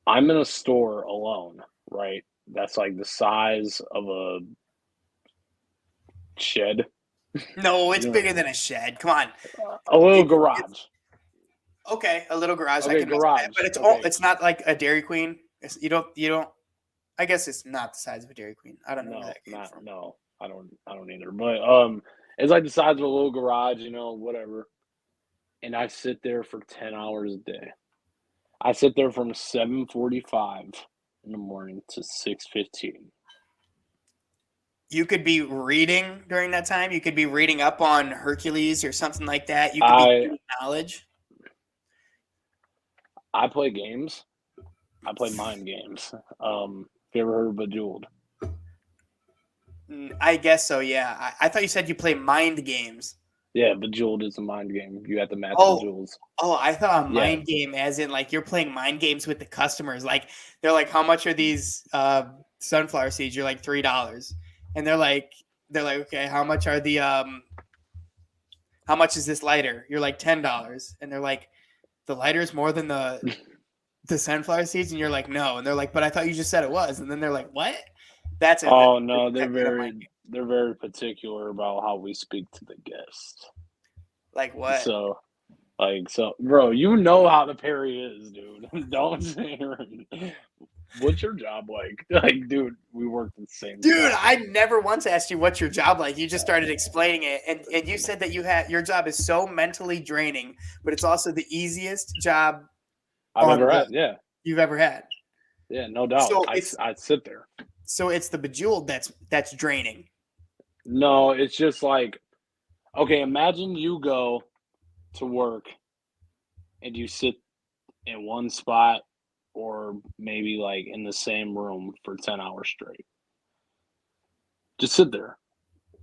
I'm in a store alone, right? That's like the size of a shed. No, it's bigger than a shed. Come on. A little garage. Okay, a little garage. Okay, garage. But it's not like a Dairy Queen. You don't. I guess it's not the size of a Dairy Queen. I don't know where that came from. No, I don't either. But it's like the size of a little garage, you know, whatever. And I sit there for 10 hours a day. I sit there from 7:45 in the morning to 6:15. You could be reading during that time. You could be reading up on Hercules or something like that. You could be getting knowledge. I play games. I play mind games. Have you ever heard of Bejeweled? I guess so, yeah. I thought you said you play mind games. Yeah, Bejeweled is a mind game. You have to match the jewels. Oh, I thought a mind game as in like you're playing mind games with the customers. Like they're like, how much are these sunflower seeds? You're like $3. And they're like, okay, how much are the how much is this lighter? You're like $10. And they're like, the lighter is more than the sunflower seeds, and you're like, no. And they're like, but I thought you just said it was. And then they're like, what? That's it. Oh no, they're very particular about how we speak to the guests. Like what? So, bro, you know how the Perry is, dude. Don't say it. What's your job like? Like, dude, we work the same. Dude, I never once asked you what's your job like. You just started explaining it, and you said that your job is so mentally draining, but it's also the easiest job I've ever had. Yeah, you've ever had. Yeah, no doubt. So I'd sit there. So it's the Bejeweled that's draining. No, it's just like, okay, imagine you go to work and you sit in one spot or maybe like in the same room for 10 hours straight. Just sit there.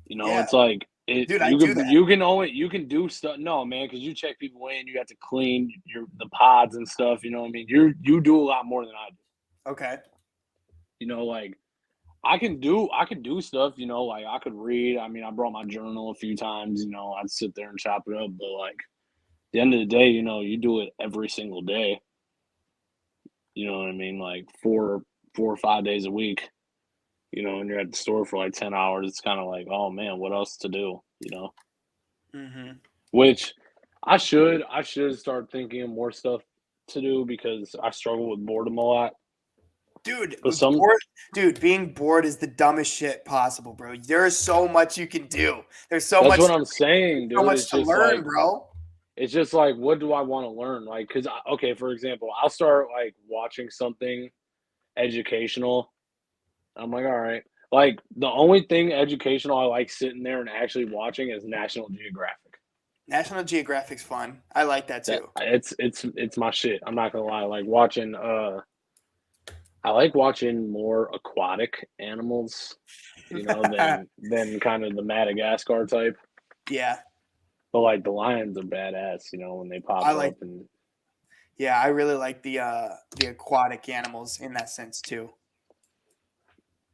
You know, it's like dude, you can do stuff. No, man, because you check people in, you have to clean the pods and stuff. You know what I mean? You do a lot more than I do. Okay. You know, like I can do stuff. You know, like I could read. I mean, I brought my journal a few times. You know, I'd sit there and chop it up. But like at the end of the day, you know, you do it every single day. You know what I mean? Like 4 or 5 days a week. You know, and you're at the store for like 10 hours, it's kind of like, oh man, what else to do? You know, which I should start thinking of more stuff to do because I struggle with boredom a lot. Dude, But being bored is the dumbest shit possible, bro. There is so much you can do. There's so that's much. what I'm saying, dude. So much It's to just learn, like bro. it's just like what do I want to learn? Like, cause okay, for example, I'll start like watching something educational. I'm like, all right. Like the only thing educational I like sitting there and actually watching is National Geographic. National Geographic's fun. I like that That too. it's my shit. I'm not gonna lie. Like watching I like watching more aquatic animals, than kind of the Madagascar type. Yeah. But like the lions are badass, when they pop up and yeah, I really like the aquatic animals in that sense too.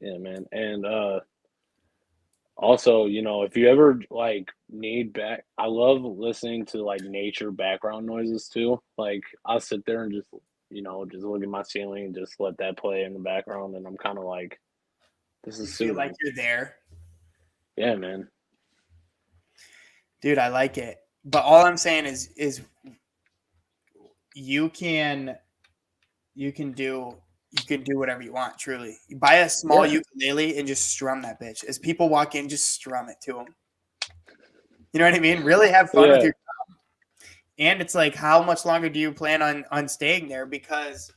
yeah, man. And also, if you ever like need back, I love listening to like nature background noises too. Like I'll sit there and just look at my ceiling and just let that play in the background, and I'm kind of like, this is You feel like soothing. you're there. Yeah, man. Dude, I like it. But all I'm saying is you can do whatever you want, truly. You buy a small ukulele and just strum that bitch. As people walk in, just strum it to them. You know what I mean? Really have fun with your job. And it's like, how much longer do you plan on staying there? Because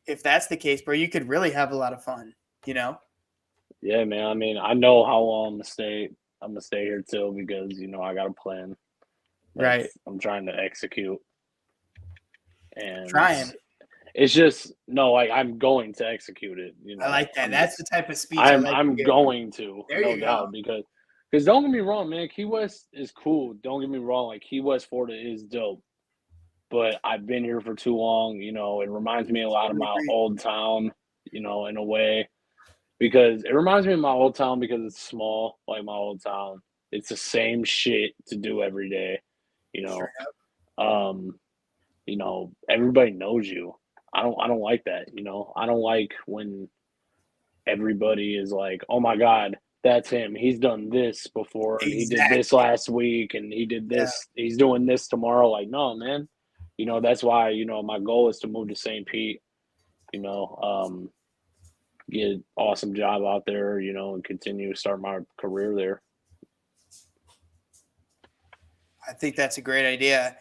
if that's the case, bro, you could really have a lot of fun, Yeah, man. I mean, I know how long I'm gonna stay. I'm gonna stay here till because I got a plan. Right. I'm trying to execute, and Trying. it's just no, like I'm going to execute it. I like that. That's the type of speech I like. I'm going to, there no you doubt, go. because don't get me wrong, man. Key West is cool. Don't get me wrong. Like Key West, Florida is dope. But I've been here for too long. It reminds me a lot of my old town. In a way. Because it reminds me of my old town because it's small, like my old town. It's the same shit to do every day, you know. Everybody knows you. I don't like that, I don't like when everybody is like, "Oh my god, that's him. He's done this before and he did this last week and he did this. Yeah. He's doing this tomorrow." Like, no, man. That's why, my goal is to move to St. Pete, get an awesome job out there, and continue to start my career there. I think that's a great idea.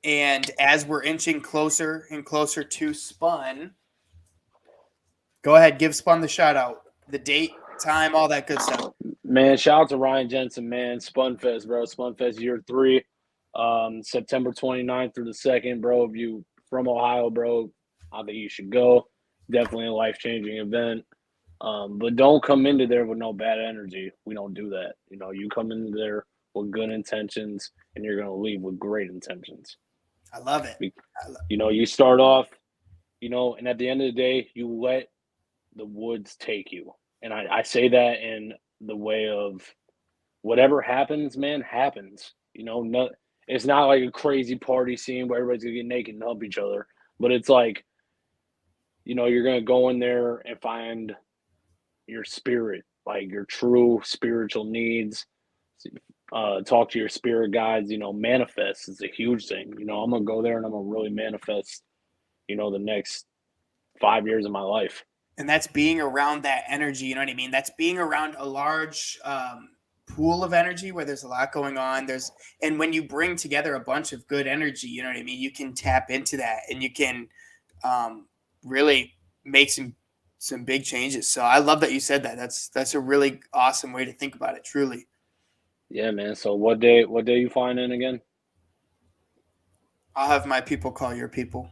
And as we're inching closer and closer to Spun, go ahead, give Spun the shout out, the date, time, all that good stuff. Man, shout out to Ryan Jensen, man. Spunfest, bro. Spunfest year 3, September 29th through the 2nd, bro. If you from Ohio, bro, I think you should go. Definitely a life-changing event. But don't come into there with no bad energy. We don't do that. You come into there with good intentions, and you're going to leave with great intentions. I love it. You start off, and at the end of the day, you let the woods take you. And I say that in the way of whatever happens, man, happens. It's not like a crazy party scene where everybody's going to get naked and help each other. But it's like, you're going to go in there and find your spirit, like your true spiritual needs. Talk to your spirit guides, manifest is a huge thing. I'm going to go there and I'm going to really manifest, the next 5 years of my life. And that's being around that energy. You know what I mean? That's being around a large pool of energy where there's a lot going on. And when you bring together a bunch of good energy, you know what I mean? You can tap into that and you can really make some big changes. So I love that you said that. That's a really awesome way to think about it, truly. Yeah, man. So what day you flying in again? I'll have my people call your people.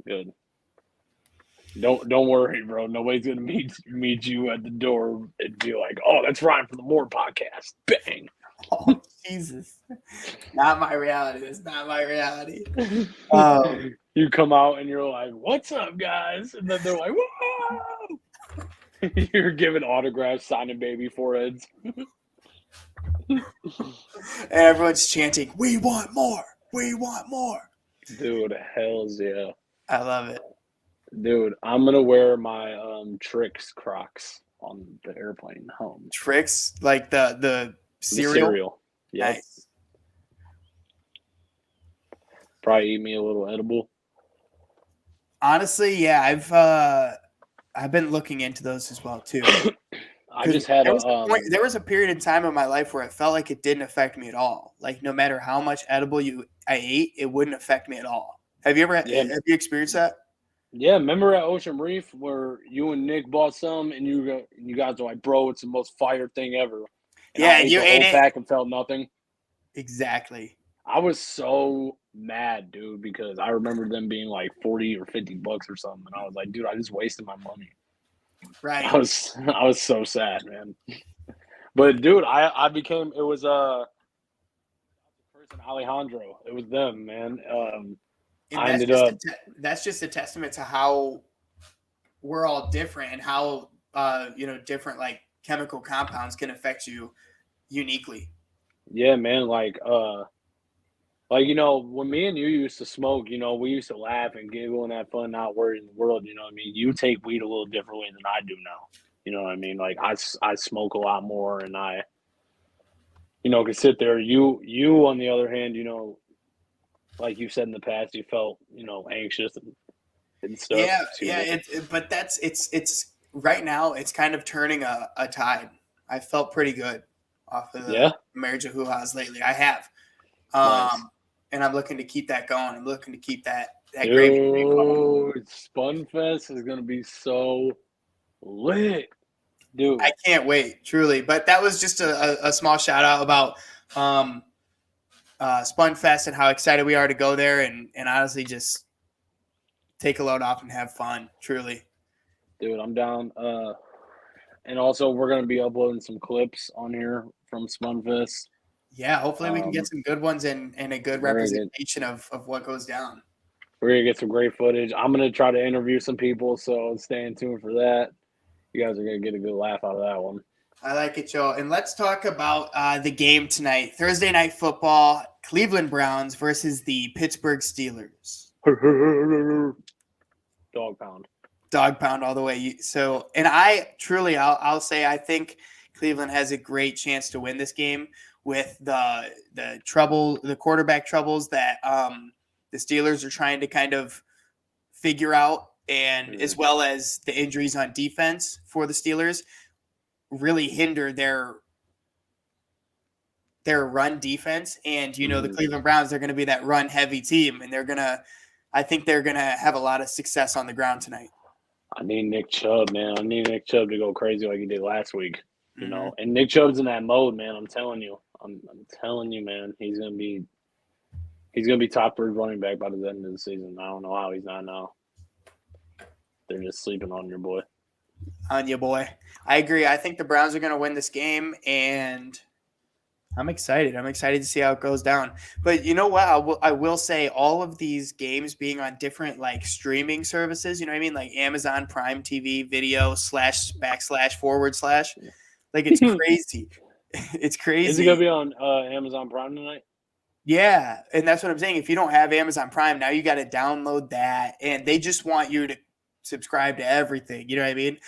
Good. Don't worry, bro. Nobody's gonna meet you at the door and be like, "Oh, that's Ryan from the MMMORE podcast." Bang. Oh, Jesus. Not my reality. That's not my reality. You come out and you're like, "What's up, guys?" And then they're like, "Whoa!" You're giving autographs, signing baby foreheads. And everyone's chanting, "We want more! We want more!" Dude, hells yeah. I love it. Dude, I'm gonna wear my Tricks Crocs on the airplane home. Tricks? Like the cereal? The cereal. Yep. Nice. Probably eat me a little edible. Honestly, yeah, I've been looking into those as well too. I just had there was a period in time in my life where it felt like it didn't affect me at all. Like no matter how much edible I ate, it wouldn't affect me at all. Have you experienced that? Yeah, remember at Ocean Reef where you and Nick bought some and you guys were like, bro, it's the most fire thing ever. And Yeah, I ate you the ate whole it. pack and felt nothing. Exactly. I was so mad, dude, because I remember them being like $40 or $50 or something. And I was like, dude, I just wasted my money. Right. I was so sad, man. But dude, I became it was Chris and Alejandro. It was them, man. And that's just a testament to how we're all different and how different like chemical compounds can affect you uniquely. Yeah, man, like when me and you used to smoke, we used to laugh and giggle and have fun, not worry in the world. You know what I mean? You take weed a little differently than I do now. You know what I mean? Like I smoke a lot more, and I, could sit there. You on the other hand, like you said in the past, you felt anxious and stuff. Yeah. But it's right now. It's kind of turning a tide. I felt pretty good off of the marriage of hoo-has lately. I have. Nice. And I'm looking to keep that going. I'm looking to keep that gravy going. Spunfest is gonna be so lit, dude. I can't wait, truly. But that was just a small shout out about Spunfest and how excited we are to go there, and honestly just take a load off and have fun. Truly, dude, I'm down. And also we're gonna be uploading some clips on here from Spunfest. Yeah, hopefully we can get some good ones and a good representation of what goes down. We're going to get some great footage. I'm going to try to interview some people, so stay tuned for that. You guys are going to get a good laugh out of that one. I like it, Joe. And let's talk about the game tonight. Thursday Night Football, Cleveland Browns versus the Pittsburgh Steelers. Dog pound. Dog pound all the way. So, and I'll say I think Cleveland has a great chance to win this game with the quarterback troubles that the Steelers are trying to kind of figure out, and as well as the injuries on defense for the Steelers really hinder their run defense. And the Cleveland Browns, they're going to be that run heavy team, and I think they're going to have a lot of success on the ground tonight. I need Nick Chubb, man. I need Nick Chubb to go crazy like he did last week. And Nick Chubb's in that mode, man. I'm telling you. I'm telling you, man. He's gonna be top 3 running back by the end of the season. I don't know how he's not now. They're just sleeping on your boy. On your boy. I agree. I think the Browns are gonna win this game, and I'm excited. I'm excited to see how it goes down. But you know what? I will say all of these games being on different like streaming services, you know what I mean? Like Amazon Prime TV video / / like it's crazy. It's crazy. Is it gonna be on Amazon Prime tonight? Yeah, and that's what I'm saying. If you don't have Amazon Prime, now you got to download that, and they just want you to subscribe to everything. You know what I mean?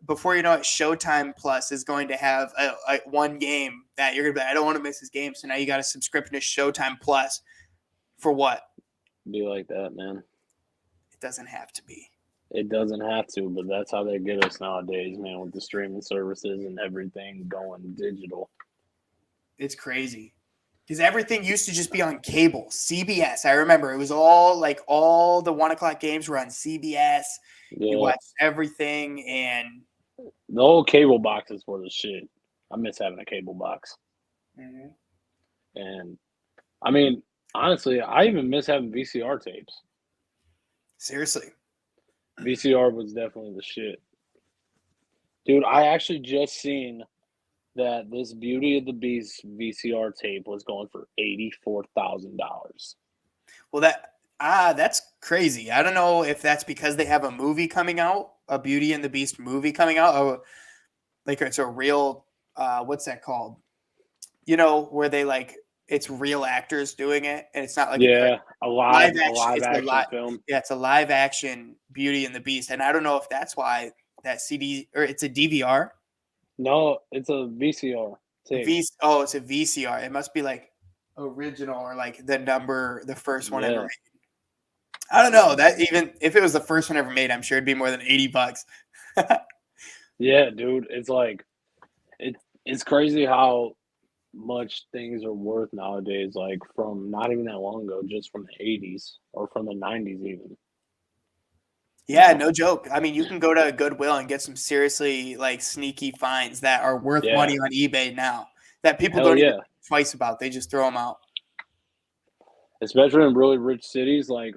Before you know it, Showtime Plus is going to have one game that you're going to be like, I don't want to miss this game. So now you got a subscription to Showtime Plus for what? Be like that, man. It doesn't have to be. It doesn't have to, but that's how they get us nowadays, man, with the streaming services and everything going digital. It's crazy. Because everything used to just be on cable. CBS, I remember. It was all the 1 o'clock games were on CBS. Yeah. You watched everything, and the old cable boxes were the shit. I miss having a cable box. Mm-hmm. And, I mean, honestly, I even miss having VCR tapes. Seriously. VCR was definitely the shit. Dude, I actually just seen that this Beauty of the Beast VCR tape was going for $84,000. Well, that's crazy. I don't know if that's because they have a movie coming out, a Beauty and the Beast movie coming out, or like it's a real what's that called? Where they it's real actors doing it, and it's not like a live action film. Yeah, it's a live action Beauty and the Beast, and I don't know if that's why that CD or it's a DVR. No, it's a VCR tape. It's a VCR. It must be like original or like the first one ever made. I don't know that even if it was the first one ever made, I'm sure it'd be more than $80. Yeah, dude, it's like it's crazy how much things are worth nowadays. Like from not even that long ago, just from the '80s or from the '90s, even. Yeah, no joke. I mean, you can go to Goodwill and get some seriously like sneaky finds that are worth money on eBay now that people don't even think twice about. They just throw them out. Especially in really rich cities, like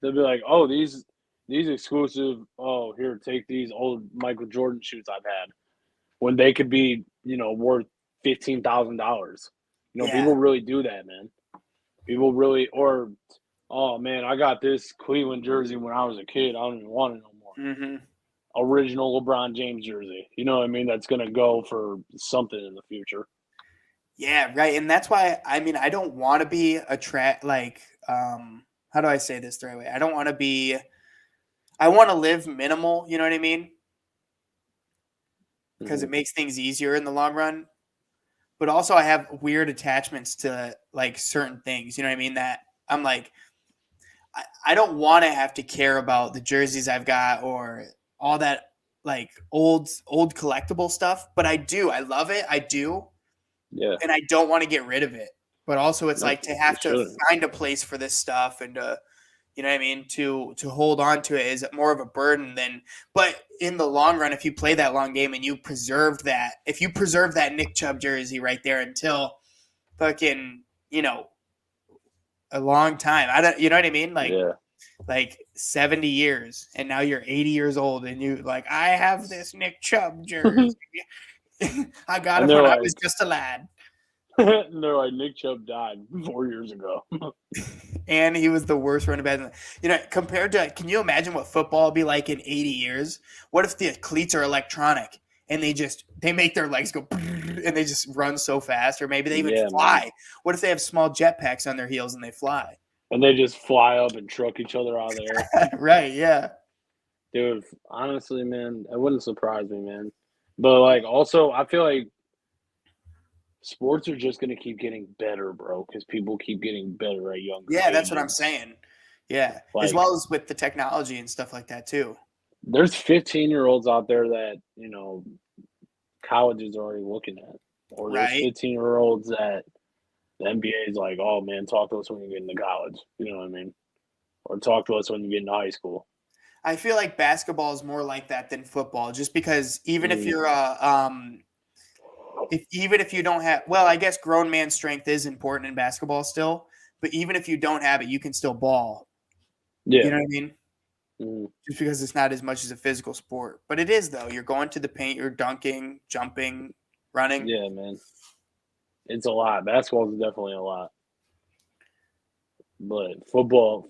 they'll be like, "Oh, these exclusive. Oh, here, take these old Michael Jordan shoes I've had," when they could be, worth $15,000. People really do that, man. People really, or, oh man, I got this Cleveland jersey when I was a kid. I don't even want it no more. Mm-hmm. Original LeBron James jersey. You know what I mean? That's gonna go for something in the future. Yeah, right. And that's why I mean I don't want to be how do I say this the right way? I want to live minimal, you know what I mean? Because it makes things easier in the long run. But also I have weird attachments to like certain things, you know what I mean? That I'm like I don't want to have to care about the jerseys I've got or all that like old collectible stuff, but I do. I love it. I do. Yeah. And I don't want to get rid of it. But also it's like to have to shouldn't. find a place for this stuff and to you know what I mean, to hold on to it is more of a burden than but in the long run, if you play that long game and you preserve that, if you preserve that Nick Chubb jersey right there until fucking, a long time. I don't you know what I mean? Like 70 years and now you're 80 years old and you like I have this Nick Chubb jersey. I got it when I was just a lad. They're like, Nick Chubb died 4 years ago. And he was the worst running back. Compared to, can you imagine what football will be like in 80 years? What if the cleats are electronic and they make their legs go and they just run so fast? Or maybe they even fly. Man. What if they have small jetpacks on their heels and they fly? And they just fly up and truck each other out of there. Right, yeah. Dude, honestly, man, that wouldn't surprise me, man. But, like, also, I feel like sports are just going to keep getting better, bro, because people keep getting better at younger Yeah, that's ages. what I'm saying. Yeah, as well as with the technology and stuff like that, too. There's 15-year-olds out there that, colleges are already looking at. Or there's 15-year-olds that the NBA is like, oh, man, talk to us when you get into college. You know what I mean? Or talk to us when you get into high school. I feel like basketball is more like that than football, just because even if you're even if you don't have, well, I guess grown man strength is important in basketball still, but even if you don't have it, you can still ball. Yeah. You know what I mean? Just because it's not as much as a physical sport, but it is though. You're going to the paint, you're dunking, jumping, running. Yeah, man. It's a lot. Basketball is definitely a lot. But football,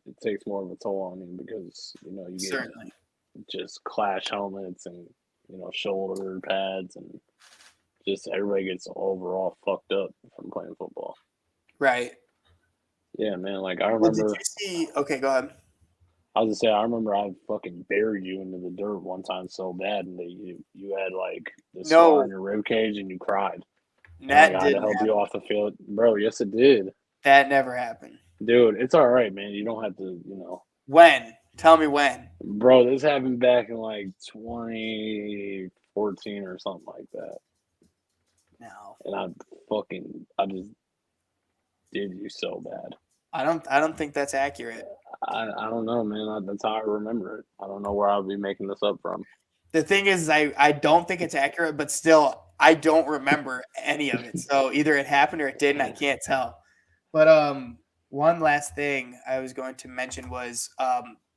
it takes more of a toll on you because, you get just clash helmets and, shoulder pads and just everybody gets overall fucked up from playing football. Right. Yeah, man. Like, I remember. Did you see? Okay, go ahead. I was gonna say, I remember I fucking buried you into the dirt one time so bad, and that you had like the scar in your rib cage, and you cried. That I had to help you off the field, bro. Yes, it did. That never happened, dude. It's all right, man. You don't have to, When? Tell me when. Bro, this happened back in like 2014 or something like that. No. And I just did you so bad. I don't think that's accurate. I don't know, man. That's how I remember it. I don't know where I'll be making this up from. The thing is, I don't think it's accurate, but still, I don't remember any of it. So either it happened or it didn't. I can't tell. But one last thing I was going to mention was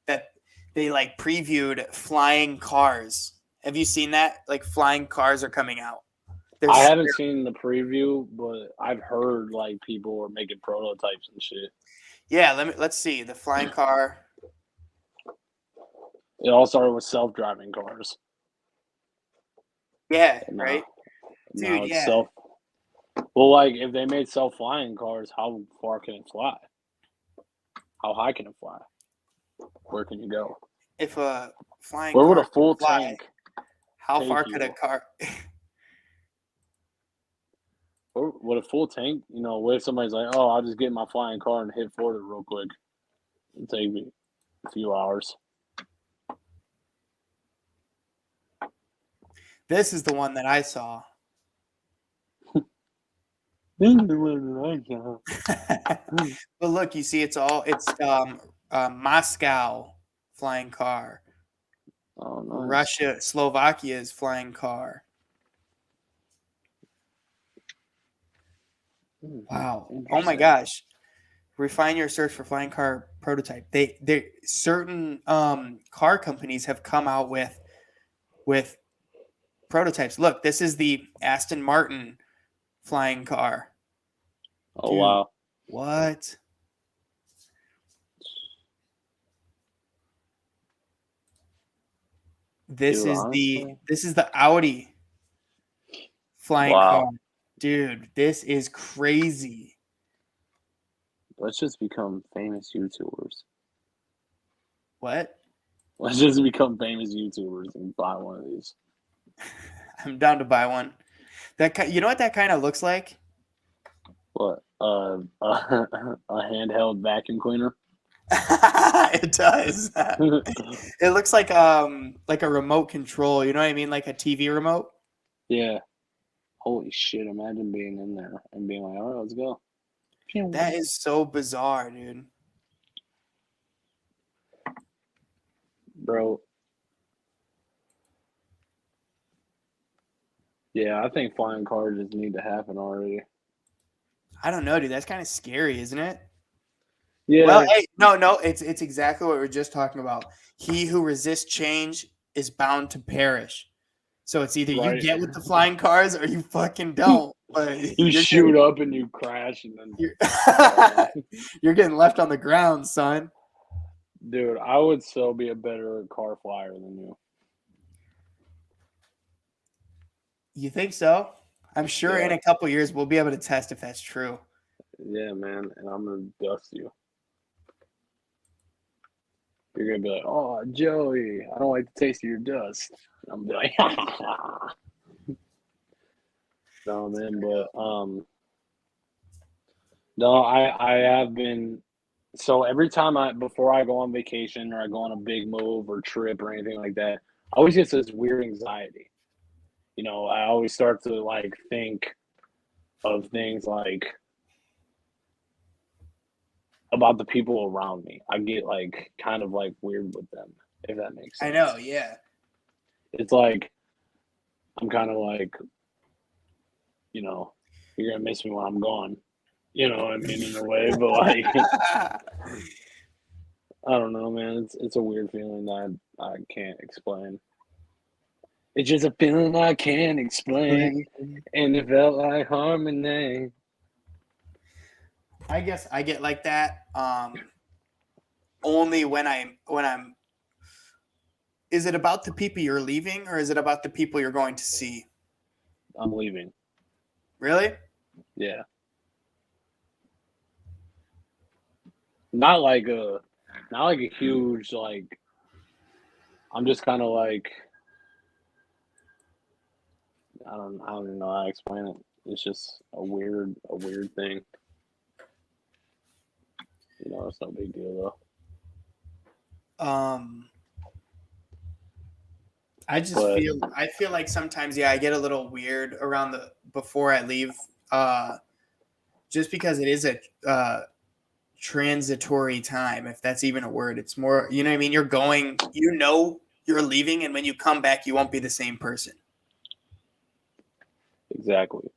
that they like previewed flying cars. Have you seen that? Like flying cars are coming out. I haven't seen the preview, but I've heard like people are making prototypes and shit. Yeah, let's see the flying car. It all started with self-driving cars. Yeah, right. Dude, yeah. Well, like if they made self-flying cars, how far can it fly? How high can it fly? Where can you go? If a flying where car would a full fly, tank? How far could a car? Where with a full tank, what if somebody's like, oh, I'll just get in my flying car and hit Florida real quick. It'll take me a few hours. This is the one that I saw. This is the one that I saw. But look, you see, it's Moscow flying car. Oh, nice. Russia, Slovakia's flying car. Wow. Oh my gosh. Refine your search for flying car prototype. They certain car companies have come out with prototypes. Look, this is the Aston Martin flying car. Oh, dude, wow. What? This is the Audi flying car. Dude, this is crazy. Let's just become famous YouTubers. What? Let's just become famous YouTubers and buy one of these. I'm down to buy one. You know what that kind of looks like? What? A handheld vacuum cleaner? It does. It looks like a remote control. You know what I mean? Like a TV remote. Yeah. Holy shit! Imagine being in there and being like, "All right, let's go." That is so bizarre, dude. Bro. Yeah, I think flying cars just need to happen already. I don't know, dude. That's kind of scary, isn't it? Yeah. Well, hey, no. It's exactly what we were just talking about. He who resists change is bound to perish. So it's either you get with the flying cars or you fucking don't. But you shoot up and you crash, and then you're getting left on the ground, son. Dude, I would still be a better car flyer than you. You think so? I'm sure in a couple years we'll be able to test if that's true. Yeah, man, and I'm gonna dust you. You're gonna be like, "Oh, Joey, I don't like the taste of your dust." And I'm gonna be like, "No, man," but no, I have been. So every time before I go on vacation or I go on a big move or trip or anything like that, I always get this weird anxiety. I always start to like think of things like about the people around me. I get like kind of like weird with them, if that makes sense. I know, yeah. It's like I'm kind of like, you're gonna miss me when I'm gone. You know what I mean, in a way, but like I don't know, man. It's a weird feeling that I can't explain. It's just a feeling I can't explain, and it felt like harmony. I guess I get like that only when I'm. Is it about the people you're leaving, or is it about the people you're going to see? I'm leaving. Really? Yeah. Not like a huge like. I'm just kind of like. I don't even know how to explain it. It's just a weird thing. It's no big deal though. I feel like sometimes, I get a little weird around before I leave, just because it is a transitory time, if that's even a word. It's more, you know what I mean? You're going, you're leaving, and when you come back, you won't be the same person. Exactly.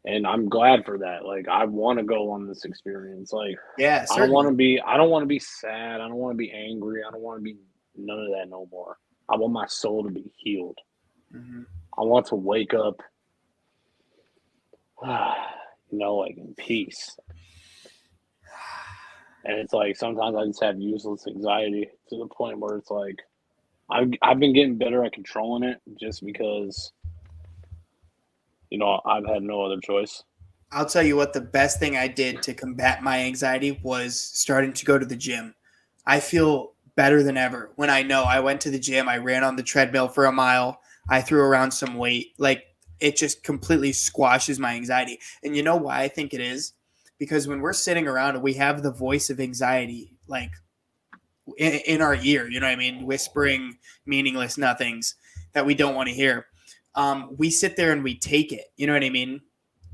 And I'm glad for that. Like, I want to go on this experience. Like, yeah, certainly. I don't want to be sad. I don't want to be angry. I don't want to be none of that no more. I want my soul to be healed. Mm-hmm. I want to wake up, like in peace. And it's like sometimes I just have useless anxiety to the point where it's like I've been getting better at controlling it just because, I've had no other choice. I'll tell you what, the best thing I did to combat my anxiety was starting to go to the gym. I feel better than ever when I know I went to the gym, I ran on the treadmill for a mile, I threw around some weight. Like, it just completely squashes my anxiety. And you know why I think it is? Because when we're sitting around and we have the voice of anxiety, like in our ear, you know what I mean? Whispering meaningless nothings that we don't want to hear. We sit there and we take it, you know what I mean?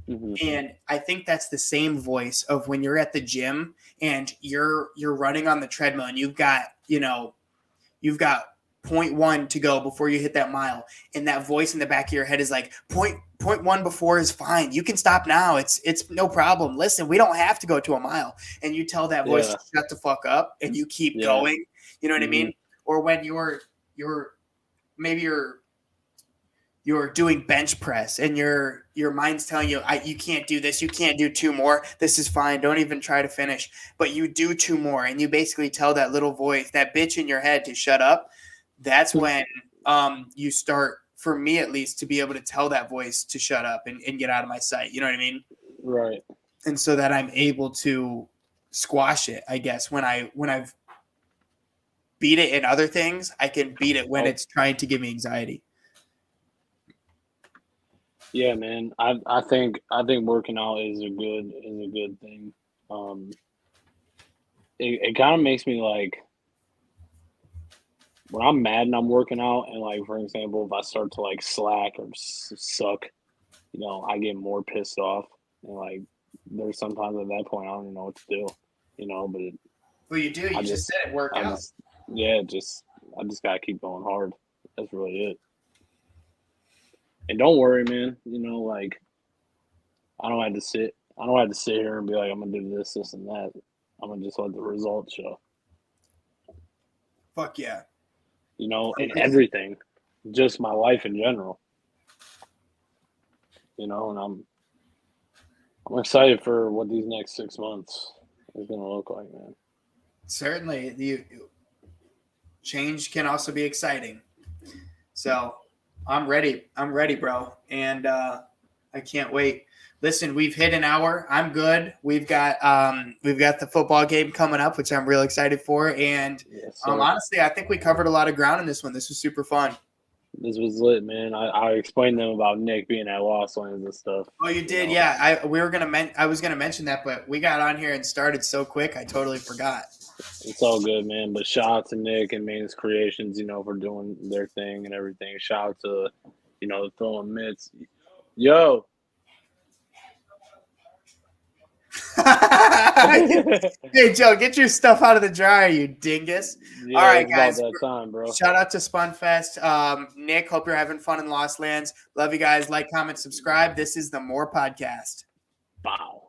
Mm-hmm. And I think that's the same voice of when you're at the gym and you're running on the treadmill and you've got 0.1 to go before you hit that mile. And that voice in the back of your head is like, point one before is fine. You can stop now. It's no problem. Listen, we don't have to go to a mile. And you tell that voice to shut the fuck up and you keep going. You know what I mean? Or when you're doing bench press and your mind's telling you, you can't do this. You can't do 2 more. This is fine. Don't even try to finish. But you do 2 more. And you basically tell that little voice, that bitch in your head, to shut up. That's when you start, for me at least, to be able to tell that voice to shut up and get out of my sight. You know what I mean? Right. And so that I'm able to squash it, I guess. When I've beat it in other things, I can beat it when it's trying to give me anxiety. Yeah, man. I think working out is a good thing. It kind of makes me like, when I'm mad and I'm working out, and like, for example, if I start to like slack or suck, you know, I get more pissed off. And like, there's sometimes at that point I don't even know what to do, you know. But well, you do. You just said it work out. I just gotta keep going hard. That's really it. And don't worry, man. You know, like, I don't have to sit here and be like, I'm gonna do this, and that. I'm gonna just let the results show. Fuck yeah. You know, in everything, just my life in general. You know, and I'm excited for what these next 6 months is gonna look like, man. Certainly, the change can also be exciting. So I'm ready, bro, and I can't wait. Listen, we've hit an hour. I'm good. We've got the football game coming up, which I'm real excited for. And honestly, I think we covered a lot of ground in this one. This was super fun. This was lit, man. I explained them about Nick being at Lost Lands and stuff. Oh, you did? Yeah. I was gonna mention that, but we got on here and started so quick, I totally forgot. It's all good, man. But shout out to Nick and Manus Creations, you know, for doing their thing and everything. Shout out to, you know, throwing mitts. Yo. Hey, Joe, get your stuff out of the dryer, you dingus. Yeah, all right, guys. About that time, bro. Shout out to Spunfest. Nick, hope you're having fun in Lost Lands. Love you guys. Like, comment, subscribe. This is the MMMORE Podcast. Wow.